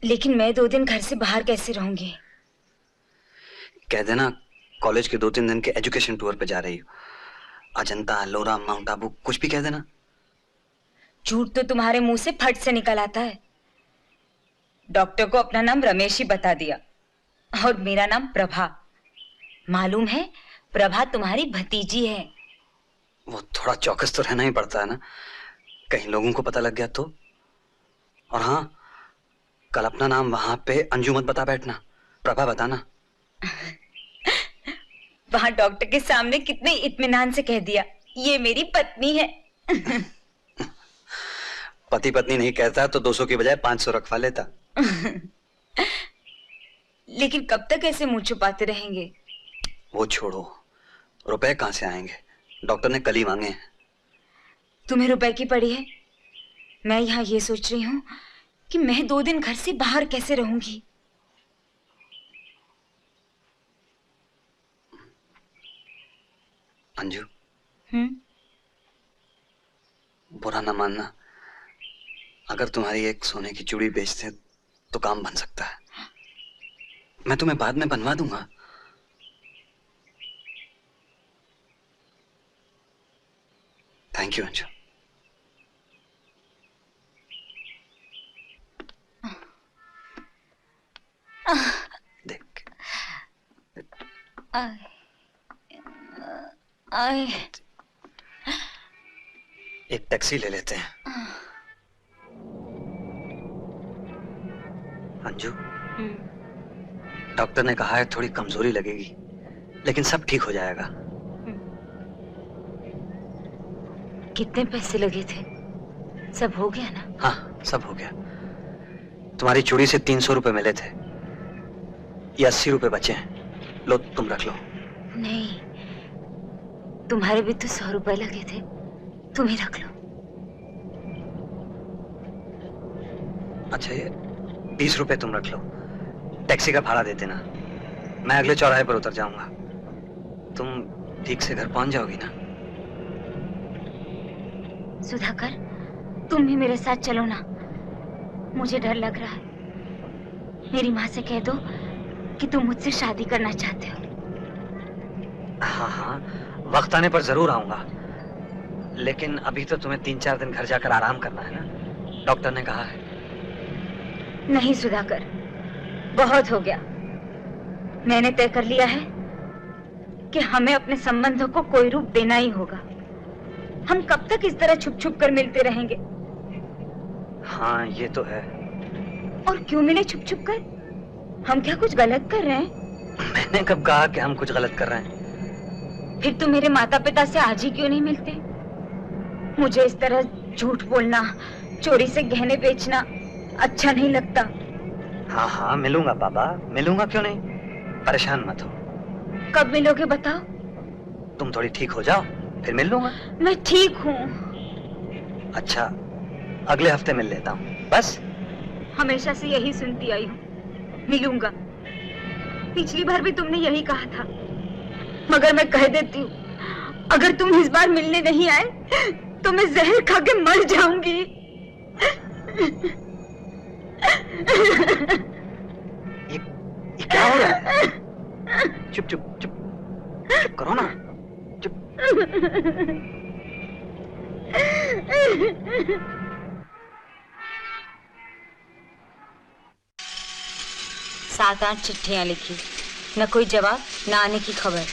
लेकिन मैं 2 दिन घर से बाहर कैसे रहूंगी? कह देना कॉलेज के 2-3 दिन के एजुकेशन टूर पे जा रही हो। अजंता, लोरा, माउंट आबू, कुछ भी कह देना। झूठ तो तुम्हारे मुंह से फट से निकल आता है। डॉक्टर को अपना नाम रमेश ही बता दिया और मेरा नाम प्रभा। मालूम है, प्रभा तुम्हारी भतीजी है। वो थोड़ा चौकस तो रहना ही पड़ता है ना, कहीं लोगों को पता लग गया तो। और हाँ, कल अपना नाम वहां पे अंजू मत बता बैठना, प्रभा बताना। वहां डॉक्टर के सामने कितने इत्मीनान से कह दिया, ये मेरी पत्नी है। पति पत्नी नहीं कहता तो 200 की बजाय 500 रखवा लेता। लेकिन कब तक ऐसे मुंह छुपाते रहेंगे? वो छोड़ो, रुपए कहां से आएंगे? डॉक्टर ने कल ही मांगे हैं। तुम्हें रुपए की पड़ी है? मैं यहाँ ये सोच रही हूँ कि मैं 2 दिन घर से बाहर कैसे रहूंगी। अंजू, बुरा ना मानना, अगर तुम्हारी एक सोने की चूड़ी बेचते तो काम बन सकता है। मैं तुम्हें बाद में बनवा दूंगा। Thank you Anju. देख, एक टैक्सी ले लेते हैं। अंजू, डॉक्टर ने कहा है थोड़ी कमजोरी लगेगी, लेकिन सब ठीक हो जाएगा। कितने पैसे लगे थे? सब हो गया ना? हाँ, सब हो गया। तुम्हारी चूड़ी से 300 रुपए मिले थे, ये 80 रुपए बचे हैं। लो, तुम रख लो। नहीं, तुम्हारे भी तो 100 रुपए लगे थे, तुम ही रख लो। अच्छा, ये 20 रुपए तुम रख लो। टैक्सी का भाड़ा दे देना, मैं अगले चौराहे पर उतर जाऊंगा। तुम ठीक से घर पहुंच जाओगी ना? सुधाकर, तुम भी मेरे साथ चलो ना, मुझे डर लग रहा है। मेरी माँ से कह दो कि तुम मुझसे शादी करना चाहते हो। हाँ हाँ, वक्त आने पर जरूर आऊंगा, लेकिन अभी तो तुम्हें 3-4 दिन घर जाकर आराम करना है ना, डॉक्टर ने कहा है। नहीं सुधाकर, बहुत हो गया। मैंने तय कर लिया है कि हमें अपने संबंधों को कोई रूप देना ही होगा। हम कब तक इस तरह छुप छुप कर मिलते रहेंगे? हाँ, ये तो है। और क्यों मिले छुप छुप कर? हम क्या कुछ गलत कर रहे हैं? मैंने कब कहा कि हम कुछ गलत कर रहे हैं? फिर तुम मेरे माता पिता से आज ही क्यों नहीं मिलते? मुझे इस तरह झूठ बोलना, चोरी से गहने बेचना अच्छा नहीं लगता। हाँ हाँ, मिलूंगा बाबा, मिलूंगा, क्यों नहीं। परेशान मत हो। कब मिलोगे बताओ? तुम थोड़ी ठीक हो जाओ, फिर मिल लूंगा। मैं ठीक हूँ। अच्छा, अगले हफ्ते मिल लेता हूँ, बस। हमेशा से यही सुनती आई हूँ, मिलूंगा। पिछली बार भी तुमने यही कहा था, मगर मैं कह देती हूँ, अगर तुम इस बार मिलने नहीं आए तो मैं जहर खा के मर जाऊंगी। ये क्या हो रहा है? चुप चुप चुप चुप करो ना, चुप। 7-8 चिट्ठियां लिखी, न कोई जवाब, न आने की खबर।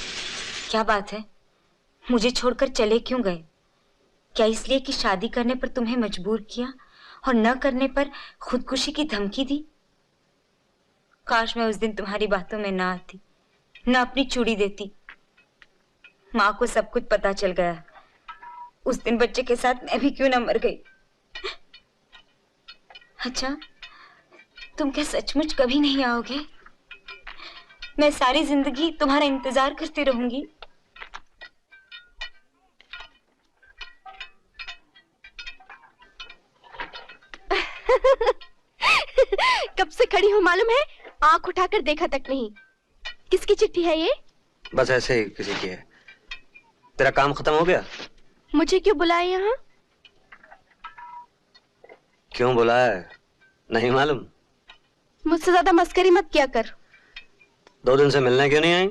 क्या बात है? मुझे छोड़कर चले क्यों गए? क्या इसलिए कि शादी करने पर तुम्हें मजबूर किया और न करने पर खुदकुशी की धमकी दी? काश मैं उस दिन तुम्हारी बातों में ना आती, न अपनी चूड़ी देती। माँ को सब कुछ पता चल गया। उस दिन बच्चे के साथ मैं भी क्यों न मर गई। अच्छा, तुम क्या सचमुच कभी नहीं आओगे? मैं सारी जिंदगी तुम्हारा इंतजार करती रहूंगी। कब से खड़ी हूँ मालूम है, आंख उठाकर देखा तक नहीं। किसकी चिट्ठी है ये? बस ऐसे ही किसी की है। तेरा काम खत्म हो गया? मुझे क्यों बुलाया यहाँ? क्यों बुलाया है नहीं मालूम? मुझसे ज्यादा मस्करी मत किया कर। 2 दिन से मिलने क्यों नहीं आई?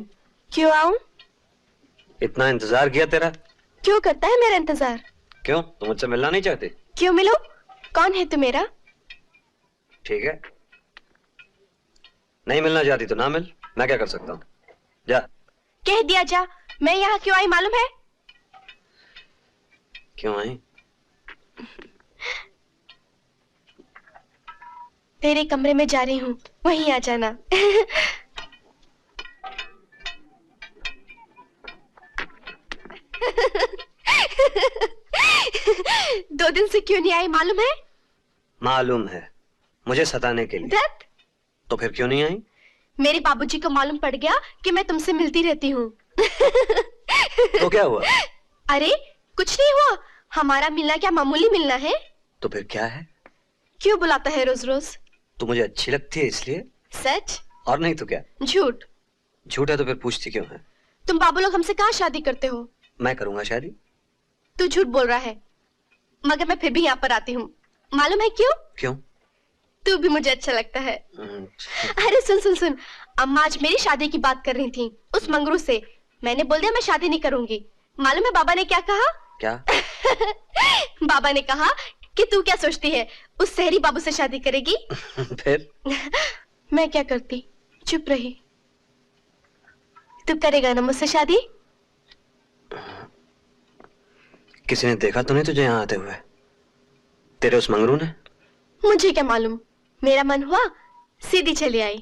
क्यों आऊं? इतना इंतजार किया तेरा। क्यों करता है मेरा इंतजार? क्यों, तुम मुझसे मिलना नहीं चाहती? क्यों मिलो? कौन है तू मेरा? ठीक है, नहीं मिलना चाहती तो ना मिल, मैं क्या कर सकता हूँ। जा। कह दिया जा। मैं यहाँ क्यों आई मालूम है? क्यों आई? तेरे कमरे में जा रही हूँ, वहीं आ जाना। 2 दिन से क्यों नहीं आई मालूम है? मालूम है, मुझे सताने के लिए। दत्त, तो फिर क्यों नहीं आई? मेरे बाबूजी को मालूम पड़ गया कि मैं तुमसे मिलती रहती हूँ। तो क्या हुआ? अरे कुछ नहीं हुआ, हमारा मिलना क्या मामूली मिलना है? तो फिर क्या है? क्यों बुलाता है रोज रोज? तू मुझे अच्छी लगती है इसलिए। सच? और नहीं तो क्या? झूठ। झूठ है तो फिर पूछती क्यों है? तुम बाबू लोग हमसे कहाँ शादी करते हो? मैं करूंगा शादी। तू झूठ बोल रहा है, मगर मैं फिर भी यहाँ पर आती हूँ। मालूम है क्यों? क्यों? तू भी मुझे अच्छा लगता है। अरे सुन सुन सुन, अम्मा आज मेरी शादी की बात कर रही थी उस मंगरू से। मैंने बोल दिया मैं शादी नहीं करूंगी। मालूम है बाबा ने क्या कहा? क्या? बाबा ने कहा कि तू क्या सोचती है, उस शहरी बाबू से शादी करेगी? फिर? मैं क्या करती, चुप रही। तू करेगा ना मुझसे शादी? किसी ने देखा तो नहीं तुझे यहाँ आते हुए? तेरे उस मंगरू ने? मुझे क्या मालूम, मेरा मन हुआ सीधी चली आई।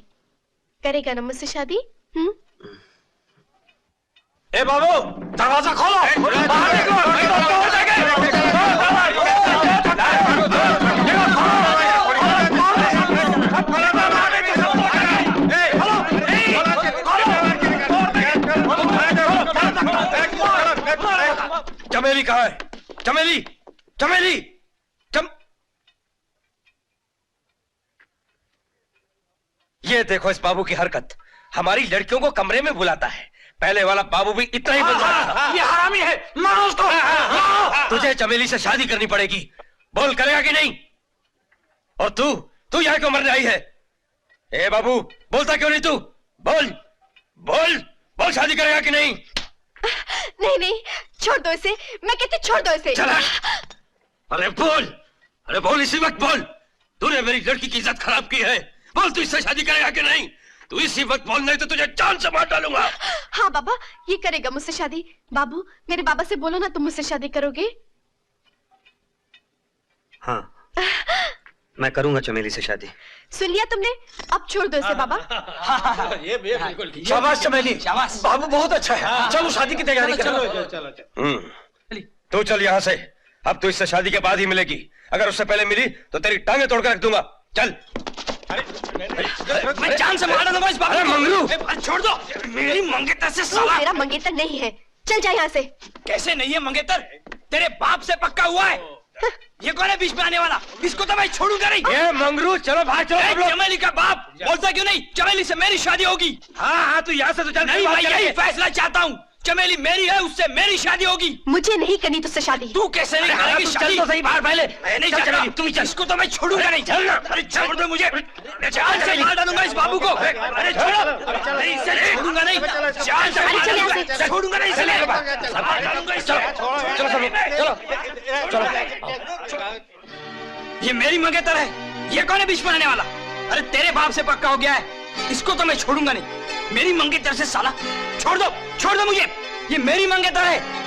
करेगा ना मुझसे शादी? ए बाबू, दरवाजा खोलो। बाहर निकलो। चमेली कहाँ है? चमेली, चमेली, ये देखो इस बाबू की हरकत। हमारी लड़कियों को कमरे में बुलाता है। पहले वाला बाबू भी इतना ही बदमाश था। ये हरामी है, मारो उसको। तुझे चमेली से शादी करनी पड़ेगी। बोल, करेगा कि नहीं? और तू यहाँ क्यों मरने आई है? ए बाबू, बोलता क्यों नहीं तू? बोल बोल बोल, शादी करेगा कि नहीं? नहीं नहीं, छोड़ दो इसे। मैं कहती छोड़ दो इसे। चला। अरे बोल, अरे बोल, इसी वक्त बोल। तूने मेरी लड़की की इज्जत खराब की है। बोल, तू इससे शादी करेगा कि नहीं? तू इसी वक्त बोल, नहीं तो तुझे जान से मार डालूंगा। हाँ बाबा, ये करेगा मुझसे शादी। बाबू, मेरे बाबा से बोलो ना, तुम मुझसे शादी करोगे? हाँ, मैं करूंगा चमेली से शादी। सुन लिया तुमने? अब छोड़ दो इसे बाबा। ये बिल्कुल शाबाश चमेली, शाबाश। बाबू बहुत अच्छा है। चलो शादी की तैयारी करो। चलो। तू चल यहाँ से। अब तू इससे शादी के बाद ही मिलेगी। अगर उससे पहले मिली तो तेरी टांगे तोड़कर रख दूंगा। चल। मैं जान से मार दूंगा इस बाबू को। मंगरू, छोड़ दो। मेरी मंगेतर से साला। मेरा मंगेतर नहीं है, चल जा यहाँ से। कैसे नहीं है मंगेतर? तेरे बाप से पक्का हुआ है। ये कौन है बीच में आने वाला? इसको तो मैं छोड़ूंगा नहीं। ये मंगरू, चलो बाहर चलो। चमेली का बाप बोलता क्यों नहीं? चमेली से मेरी शादी होगी। हाँ, तू यहाँ से तो चल। नहीं, मैं यही फैसला चाहता हूँ। चमेली मेरी है, उससे मेरी शादी होगी। मुझे नहीं करनी तुझसे शादी। तू कैसे नहीं करेगी शादी? तो सही बाहर पहले। नहीं चल, तू चल। इसको तो मैं छोड़ूंगा नहीं। चल ना। अरे छोड़ दो मुझे। जान से मार डालूंगा इस बाबू को। अरे छोड़ो। नहीं, इसे छोड़ूंगा नहीं। जान से मार डालूंगा। छोड़ूंगा नहीं इसे। मार डालूंगा इसे। चलो चलो चलो। ये मेरी मंगेतर है। ये कौन है बीच में आने वाला? अरे तेरे बाप से पक्का हो गया है। इसको तो मैं छोड़ूंगा नहीं। मेरी मंगेतर से साला। छोड़ दो मुझे। ये मेरी मंगेतर है।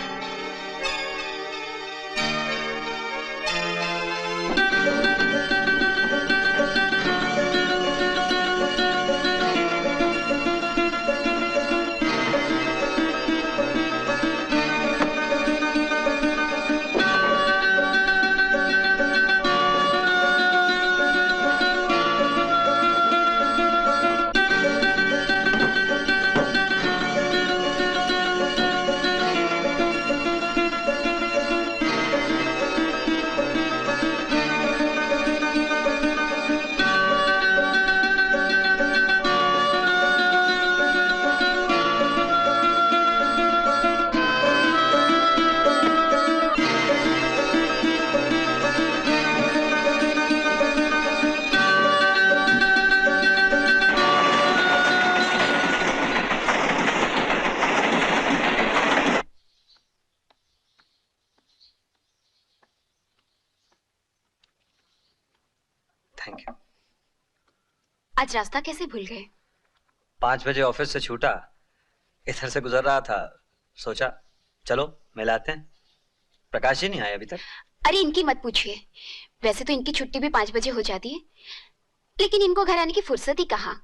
Thank you. आज रास्ता कैसे भूल गए? 5 बजे ऑफिस से छूटा, इधर से गुजर रहा था, सोचा चलो मिलाते हैं। प्रकाश जी नहीं आए अभी तक? अरे इनकी मत पूछिए। वैसे तो इनकी छुट्टी भी 5 बजे हो जाती है, लेकिन इनको घर आने की फुर्सत ही कहाँ।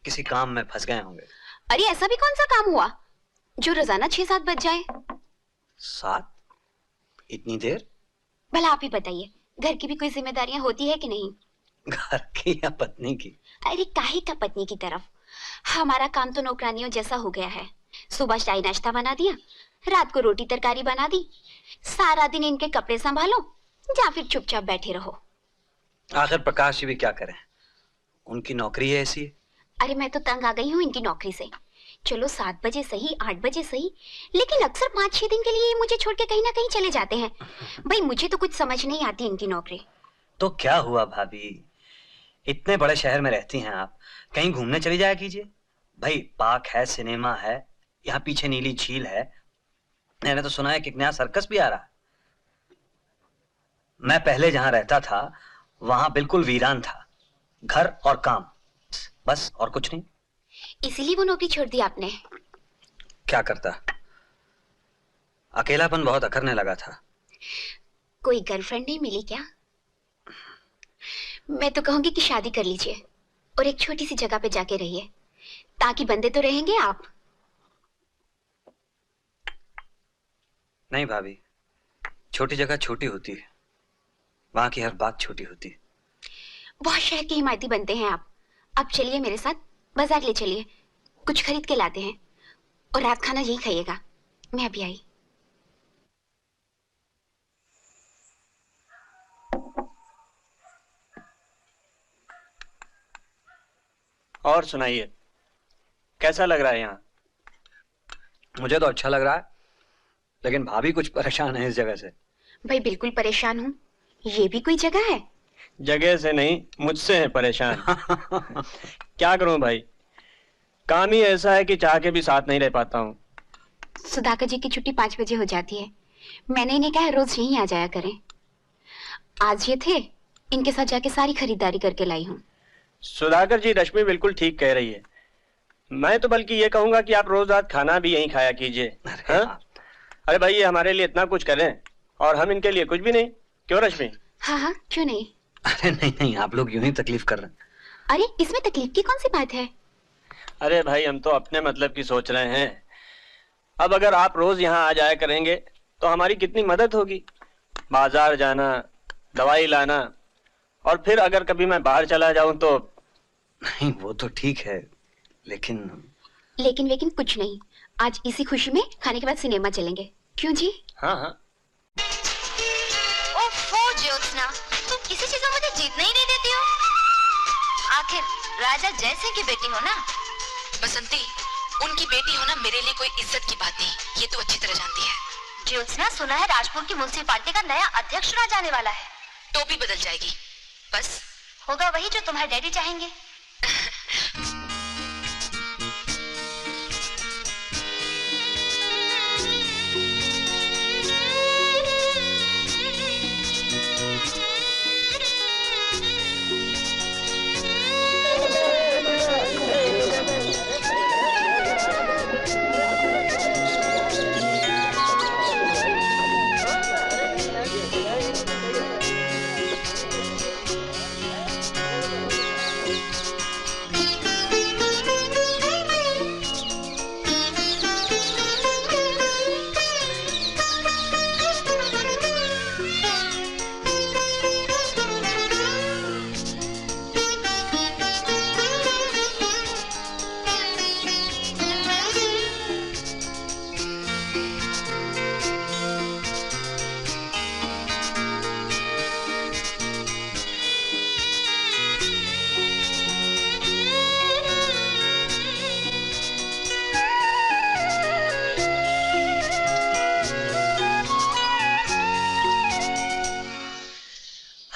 किसी काम में फंस गए होंगे। अरे ऐसा भी कौन सा काम हुआ जो रोजाना 6-7 बज जाए? 7? इतनी देर? भला आप ही बताइए, घर की भी कोई जिम्मेदारियां होती है कि नहीं? घर की या पत्नी की? अरे काहे का पत्नी की तरफ। हमारा काम तो नौकरानियों जैसा हो गया है। सुबह चाय नाश्ता बना दिया, रात को रोटी तरकारी बना दी, सारा दिन इनके कपड़े संभालो या फिर चुपचाप बैठे रहो। आखिर प्रकाश जी भी क्या करें, उनकी नौकरी है ऐसी है। अरे मैं तो तंग आ गई हूँ इनकी नौकरी से। चलो 7 बजे सही, 8 बजे सही, लेकिन अक्सर 5-6 दिन के लिए ये मुझे छोड़ के कहीं ना कहीं चले जाते हैं। भाई मुझे तो कुछ समझ नहीं आती इनकी नौकरी। तो क्या हुआ भाभी, इतने बड़े शहर में रहती हैं आप, कहीं घूमने चली जाया कीजिए। भाई पार्क है, सिनेमा है, यहाँ पीछे नीली झील है। मैंने तो सुना है कि नया सर्कस भी आ रहा। मैं पहले जहां रहता था वहां बिल्कुल वीरान था, घर और काम, बस और कुछ नहीं। इसीलिए वो नौकरी छोड़ दी आपने? क्या करता, अकेलापन बहुत अखरने लगा था। कोई गर्लफ्रेंड नहीं मिली क्या? मैं तो कहूंगी कि शादी कर लीजिए। और एक छोटी सी जगह पे जाके रहिए, ताकि बंदे तो रहेंगे आप। नहीं भाभी, छोटी जगह छोटी होती है, वहां की हर बात छोटी होती है। बहुत शहर के हिमायती बनते हैं आप। अब चलिए मेरे साथ, बाजार ले चलिए, कुछ खरीद के लाते हैं और रात खाना यही खाइएगा। मैं अभी आई। और सुनाइए, कैसा लग रहा है यहाँ? मुझे तो अच्छा लग रहा है, लेकिन भाभी कुछ परेशान है इस जगह से। भाई बिल्कुल परेशान हूँ। ये भी कोई जगह है? जगह से नहीं, मुझसे है परेशान। क्या करूं भाई, काम ही ऐसा है कि चाह के भी साथ नहीं रह पाता हूँ। सुधाकर जी की छुट्टी 5 बजे हो जाती है। मैंने इन्हें कहा रोज यहीं आ जाया करें। आज ये थे, इनके साथ जाके सारी खरीदारी करके लाई हूँ। सुधाकर जी, रश्मि बिल्कुल ठीक कह रही है। मैं तो बल्कि ये कहूंगा कि आप रोज रात खाना भी यहीं खाया कीजिए। अरे भाई, ये हमारे लिए इतना कुछ करें और हम इनके लिए कुछ भी नहीं। क्यों रश्मि? हाँ हाँ, क्यों नहीं। अरे नहीं नहीं, आप लोग यूं ही तकलीफ कर रहे हैं। अरे इसमें तकलीफ की कौन सी बात है? अरे भाई, हम तो अपने मतलब की सोच रहे हैं। अब अगर आप रोज यहाँ आ जाया करेंगे तो हमारी कितनी मदद होगी। बाजार जाना, दवाई लाना, और फिर अगर कभी मैं बाहर चला जाऊं तो। नहीं वो तो ठीक है, लेकिन लेकिन कुछ नहीं। आज इसी खुशी में खाने के बाद सिनेमा चलेंगे। क्यों जी? हाँ हाँ। ओफो ज्योत्सना, तुम किसी चीज में मुझे जीतने ही नहीं देती हो। आखिर राजा जैसे की बेटी हो ना। बसंती, उनकी बेटी होना मेरे लिए कोई इज्जत की बात नहीं, ये तो अच्छी तरह जानती है। ज्योत्सना, सुना है राजपुर की म्युनिसिपालिटी का नया अध्यक्ष चुना जाने वाला है। टोपी बदल जाएगी बस। होगा वही जो तुम्हारे डैडी चाहेंगे।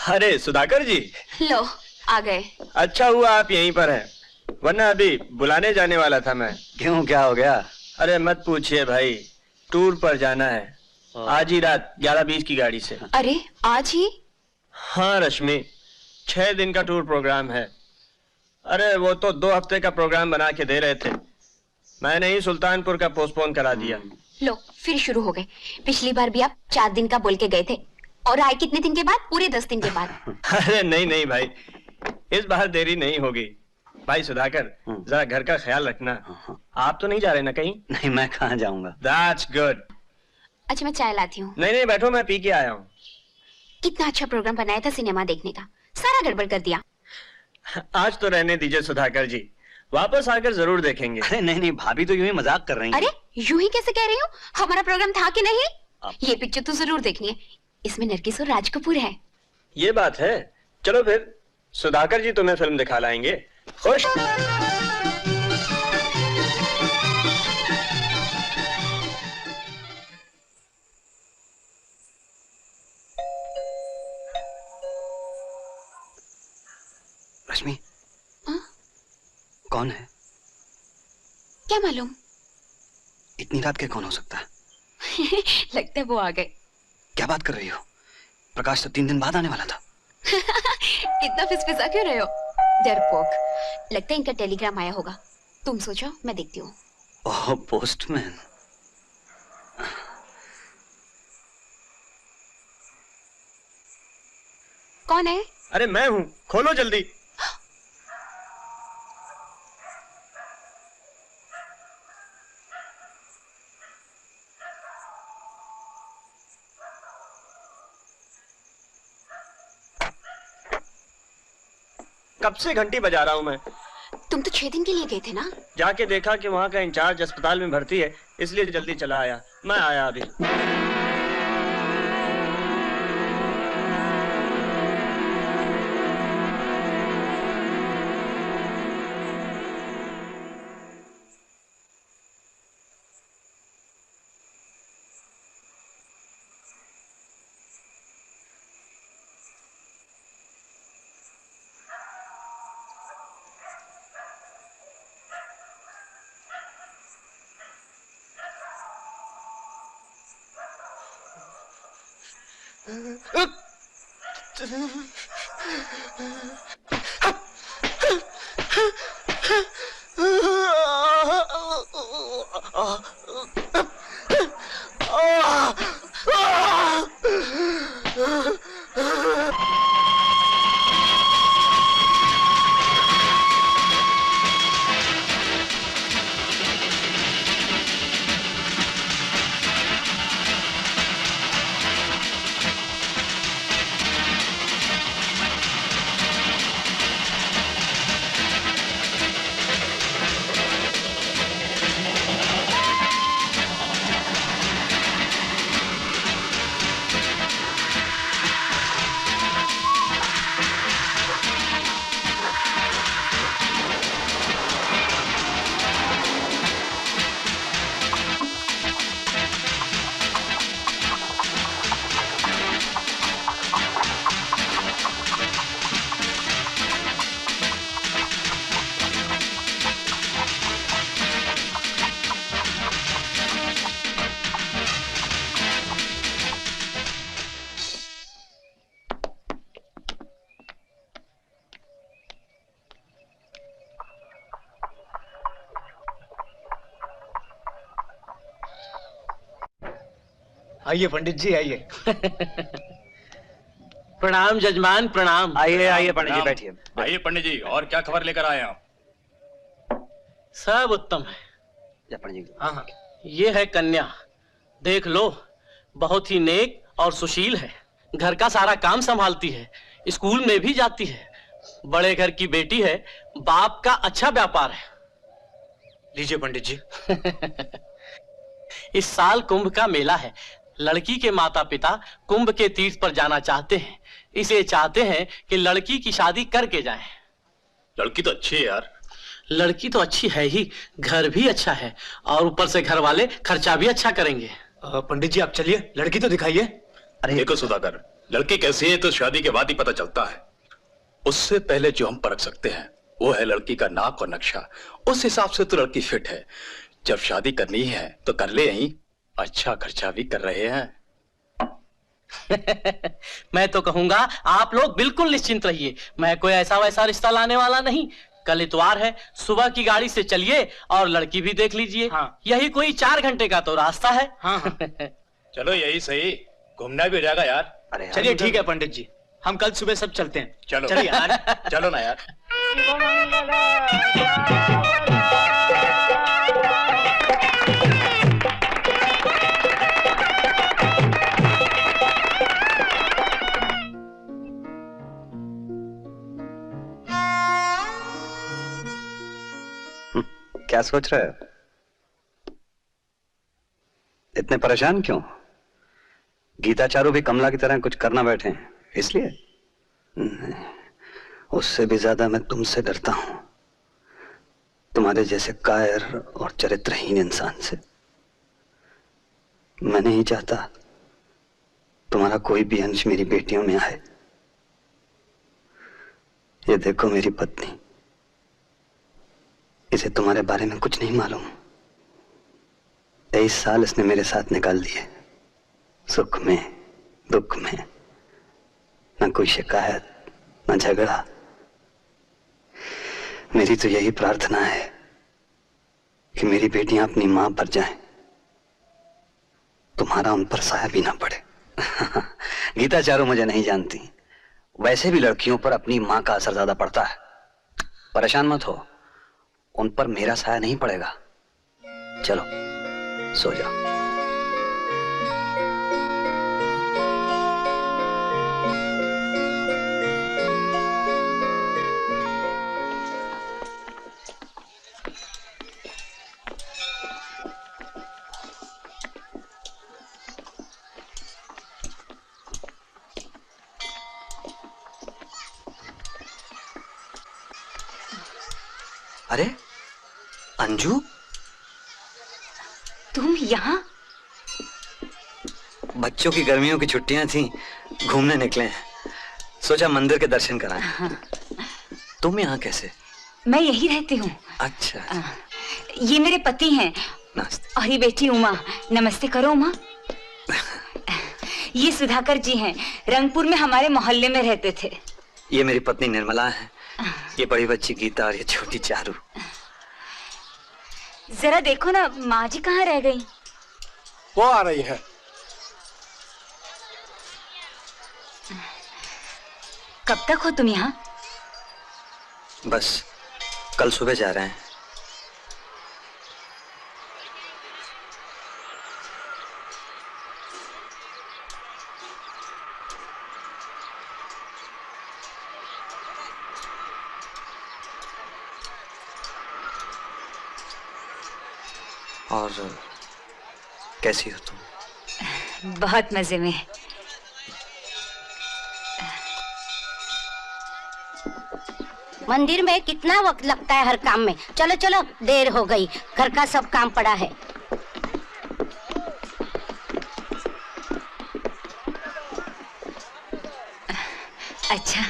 अरे सुधाकर जी, लो आ गए। अच्छा हुआ आप यहीं पर हैं, वरना अभी बुलाने जाने वाला था मैं। क्यों, क्या हो गया? अरे मत पूछिए भाई, टूर पर जाना है आज ही रात 11:20 की गाड़ी से। अरे आज ही? हाँ रश्मि, 6 दिन का टूर प्रोग्राम है। अरे वो तो 2 हफ्ते का प्रोग्राम बना के दे रहे थे, मैंने ही सुल्तानपुर का पोस्टपोन करा दिया। लो फिर शुरू हो गए। पिछली बार भी आप 4 दिन का बोल के गए थे और आए कितने दिन के बाद? पूरे 10 दिन के बाद। अरे नहीं नहीं भाई, इस बार देरी नहीं होगी। भाई सुधाकर, जरा घर का ख्याल रखना। आप तो नहीं जा रहे ना कहीं? नहीं, मैं कहाँ जाऊंगा। That's good। अच्छा मैं चाय लाती हूँ। नहीं नहीं बैठो, मैं पी के आया हूँ। कितना अच्छा प्रोग्राम बनाया था सिनेमा देखने का, सारा गड़बड़ कर दिया। आज तो रहने दीजिए सुधाकर जी, वापस आकर जरूर देखेंगे। अरे नहीं नहीं, भाभी तो यूं ही मजाक कर रही हैं। अरे यूं ही कैसे कह रही हूँ? हमारा प्रोग्राम था कि नहीं? ये पिक्चर तो जरूर देखनी है, इसमें नरगिस और राज कपूर है। ये बात है। चलो फिर सुधाकर जी तुम्हें फिल्म दिखा लाएंगे। खुश? रश्मि, कौन है? क्या मालूम? इतनी रात के कौन हो सकता है? लगता है वो आ गए। क्या बात कर रही हो? प्रकाश तो 3 दिन बाद आने वाला था। इतना फिसफिसा क्यों रहे हो? डरपोक। लगता है इनका टेलीग्राम आया होगा। तुम सोचो, मैं देखती हूँ। ओह, पोस्टमैन। कौन है? अरे मैं हूँ, खोलो जल्दी। कब से घंटी बजा रहा हूँ मैं। तुम तो 6 दिन के लिए गए थे ना? जाके देखा कि वहाँ का इंचार्ज अस्पताल में भर्ती है, इसलिए जल्दी चला आया। मैं आया अभी। आइए पंडित जी आइए। प्रणाम जजमान, प्रणाम। आइए आइए पंडित जी, बैठिए। आइए पंडित जी, और क्या खबर लेकर आए आप? सब उत्तम है। पंडित जी। हाँ हाँ, ये है कन्या, देख लो, बहुत ही नेक और सुशील है। घर का सारा काम संभालती है, स्कूल में भी जाती है, बड़े घर की बेटी है, बाप का अच्छा व्यापार है। लीजिए पंडित जी। इस साल कुंभ का मेला है, लड़की के माता पिता कुंभ के तीर्थ पर जाना चाहते हैं, इसलिए चाहते हैं कि लड़की की शादी करके जाएं। लड़की तो अच्छी है यार। लड़की तो अच्छी है ही, घर भी अच्छा है, और ऊपर से घर वाले खर्चा भी अच्छा करेंगे। पंडित जी आप चलिए, लड़की तो दिखाइए। अरे देखो सुधाकर, लड़की कैसी है तो शादी के बाद ही पता चलता है। उससे पहले जो हम परख सकते हैं वो है लड़की का नाक और नक्शा। उस हिसाब से तो लड़की फिट है। जब शादी करनी है तो कर ले यहीं, अच्छा खर्चा भी कर रहे हैं। मैं तो कहूंगा आप लोग बिल्कुल निश्चिंत रहिए, मैं कोई ऐसा वैसा रिश्ता लाने वाला नहीं। कल इतवार है, सुबह की गाड़ी से चलिए और लड़की भी देख लीजिए। हाँ। यही कोई 4 घंटे का तो रास्ता है। हाँ। चलो यही सही, घूमना भी हो जाएगा यार। अरे चलिए ठीक है पंडित जी, हम कल सुबह सब चलते हैं। चलो चलिए यार। चलो ना यार। क्या सोच रहे हो? इतने परेशान क्यों? गीता चारू भी कमला की तरह कुछ करना बैठे हैं इसलिए? उससे भी ज्यादा मैं तुमसे डरता हूं, तुम्हारे जैसे कायर और चरित्रहीन इंसान से। मैं नहीं चाहता तुम्हारा कोई भी अंश मेरी बेटियों में आए। ये देखो मेरी पत्नी, इसे तुम्हारे बारे में कुछ नहीं मालूम। 23 साल इसने मेरे साथ निकाल दिए, सुख में दुख में, न कोई शिकायत न झगड़ा। मेरी तो यही प्रार्थना है कि मेरी बेटियां अपनी मां पर जाएं, तुम्हारा उन पर साया भी ना पड़े। गीता चारू मुझे नहीं जानती, वैसे भी लड़कियों पर अपनी मां का असर ज्यादा पड़ता है। परेशान मत हो, उन पर मेरा साया नहीं पड़ेगा। चलो सो जाओ। अरे अंजू, तुम यहाँ? बच्चों की गर्मियों की छुट्टियां थी, घूमने निकले हैं, सोचा मंदिर के दर्शन कराएं। हाँ। तुम यहाँ कैसे? मैं यही रहती हूँ। अच्छा। ये मेरे पति हैं। नमस्ते। और ये बेटी उमा। नमस्ते करो उमा। ये सुधाकर जी हैं, रंगपुर में हमारे मोहल्ले में रहते थे। ये मेरी पत्नी निर्मला है, ये बड़ी बच्ची गीता और ये छोटी चारू। जरा देखो ना माँ जी कहाँ रह गई? वो आ रही है। कब तक हो तुम यहाँ? बस कल सुबह जा रहे हैं। और कैसी हो तुम? बहुत मजे में। मंदिर में कितना वक्त लगता है हर काम में। चलो चलो, देर हो गई, घर का सब काम पड़ा है। अच्छा।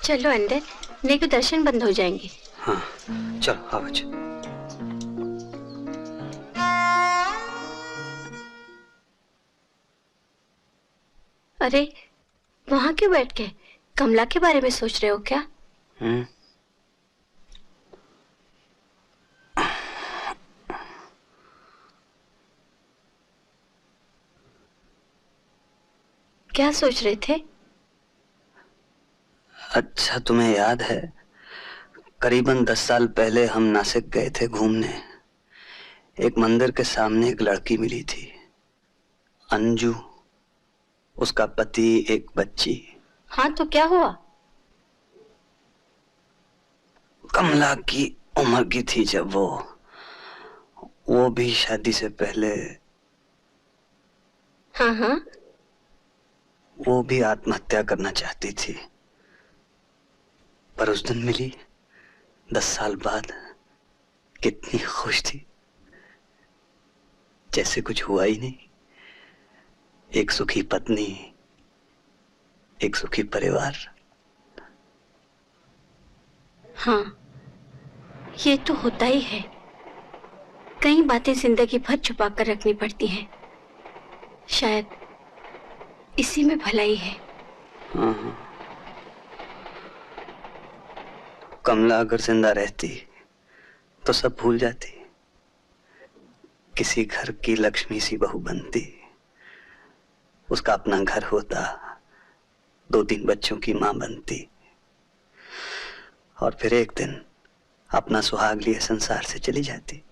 चलो अंदर, नहीं तो दर्शन बंद हो जाएंगे। हाँ चलो आओ बच्चे। अरे वहाँ क्यों बैठ के? कमला के बारे में सोच रहे हो क्या? क्या सोच रहे थे? अच्छा तुम्हें याद है, करीबन 10 साल पहले हम नासिक गए थे घूमने। एक मंदिर के सामने एक लड़की मिली थी, अंजू, उसका पति, एक बच्ची। हाँ तो क्या हुआ? कमला की उम्र की थी जब वो भी शादी से पहले। हाँ हाँ। वो भी आत्महत्या करना चाहती थी, पर उस दिन मिली 10 साल बाद। कितनी खुश थी, जैसे कुछ हुआ ही नहीं। एक सुखी पत्नी, एक सुखी परिवार। हाँ ये तो होता ही है, कई बातें जिंदगी भर छुपा कर रखनी पड़ती हैं। शायद इसी में भलाई है। हाँ। कमला अगर जिंदा रहती तो सब भूल जाती, किसी घर की लक्ष्मी सी बहू बनती, उसका अपना घर होता, 2-3 बच्चों की मां बनती, और फिर एक दिन अपना सुहाग लिए संसार से चली जाती।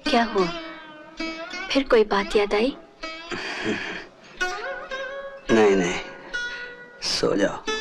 क्या हुआ? फिर कोई बात याद आई? नहीं नहीं, सो जाओ।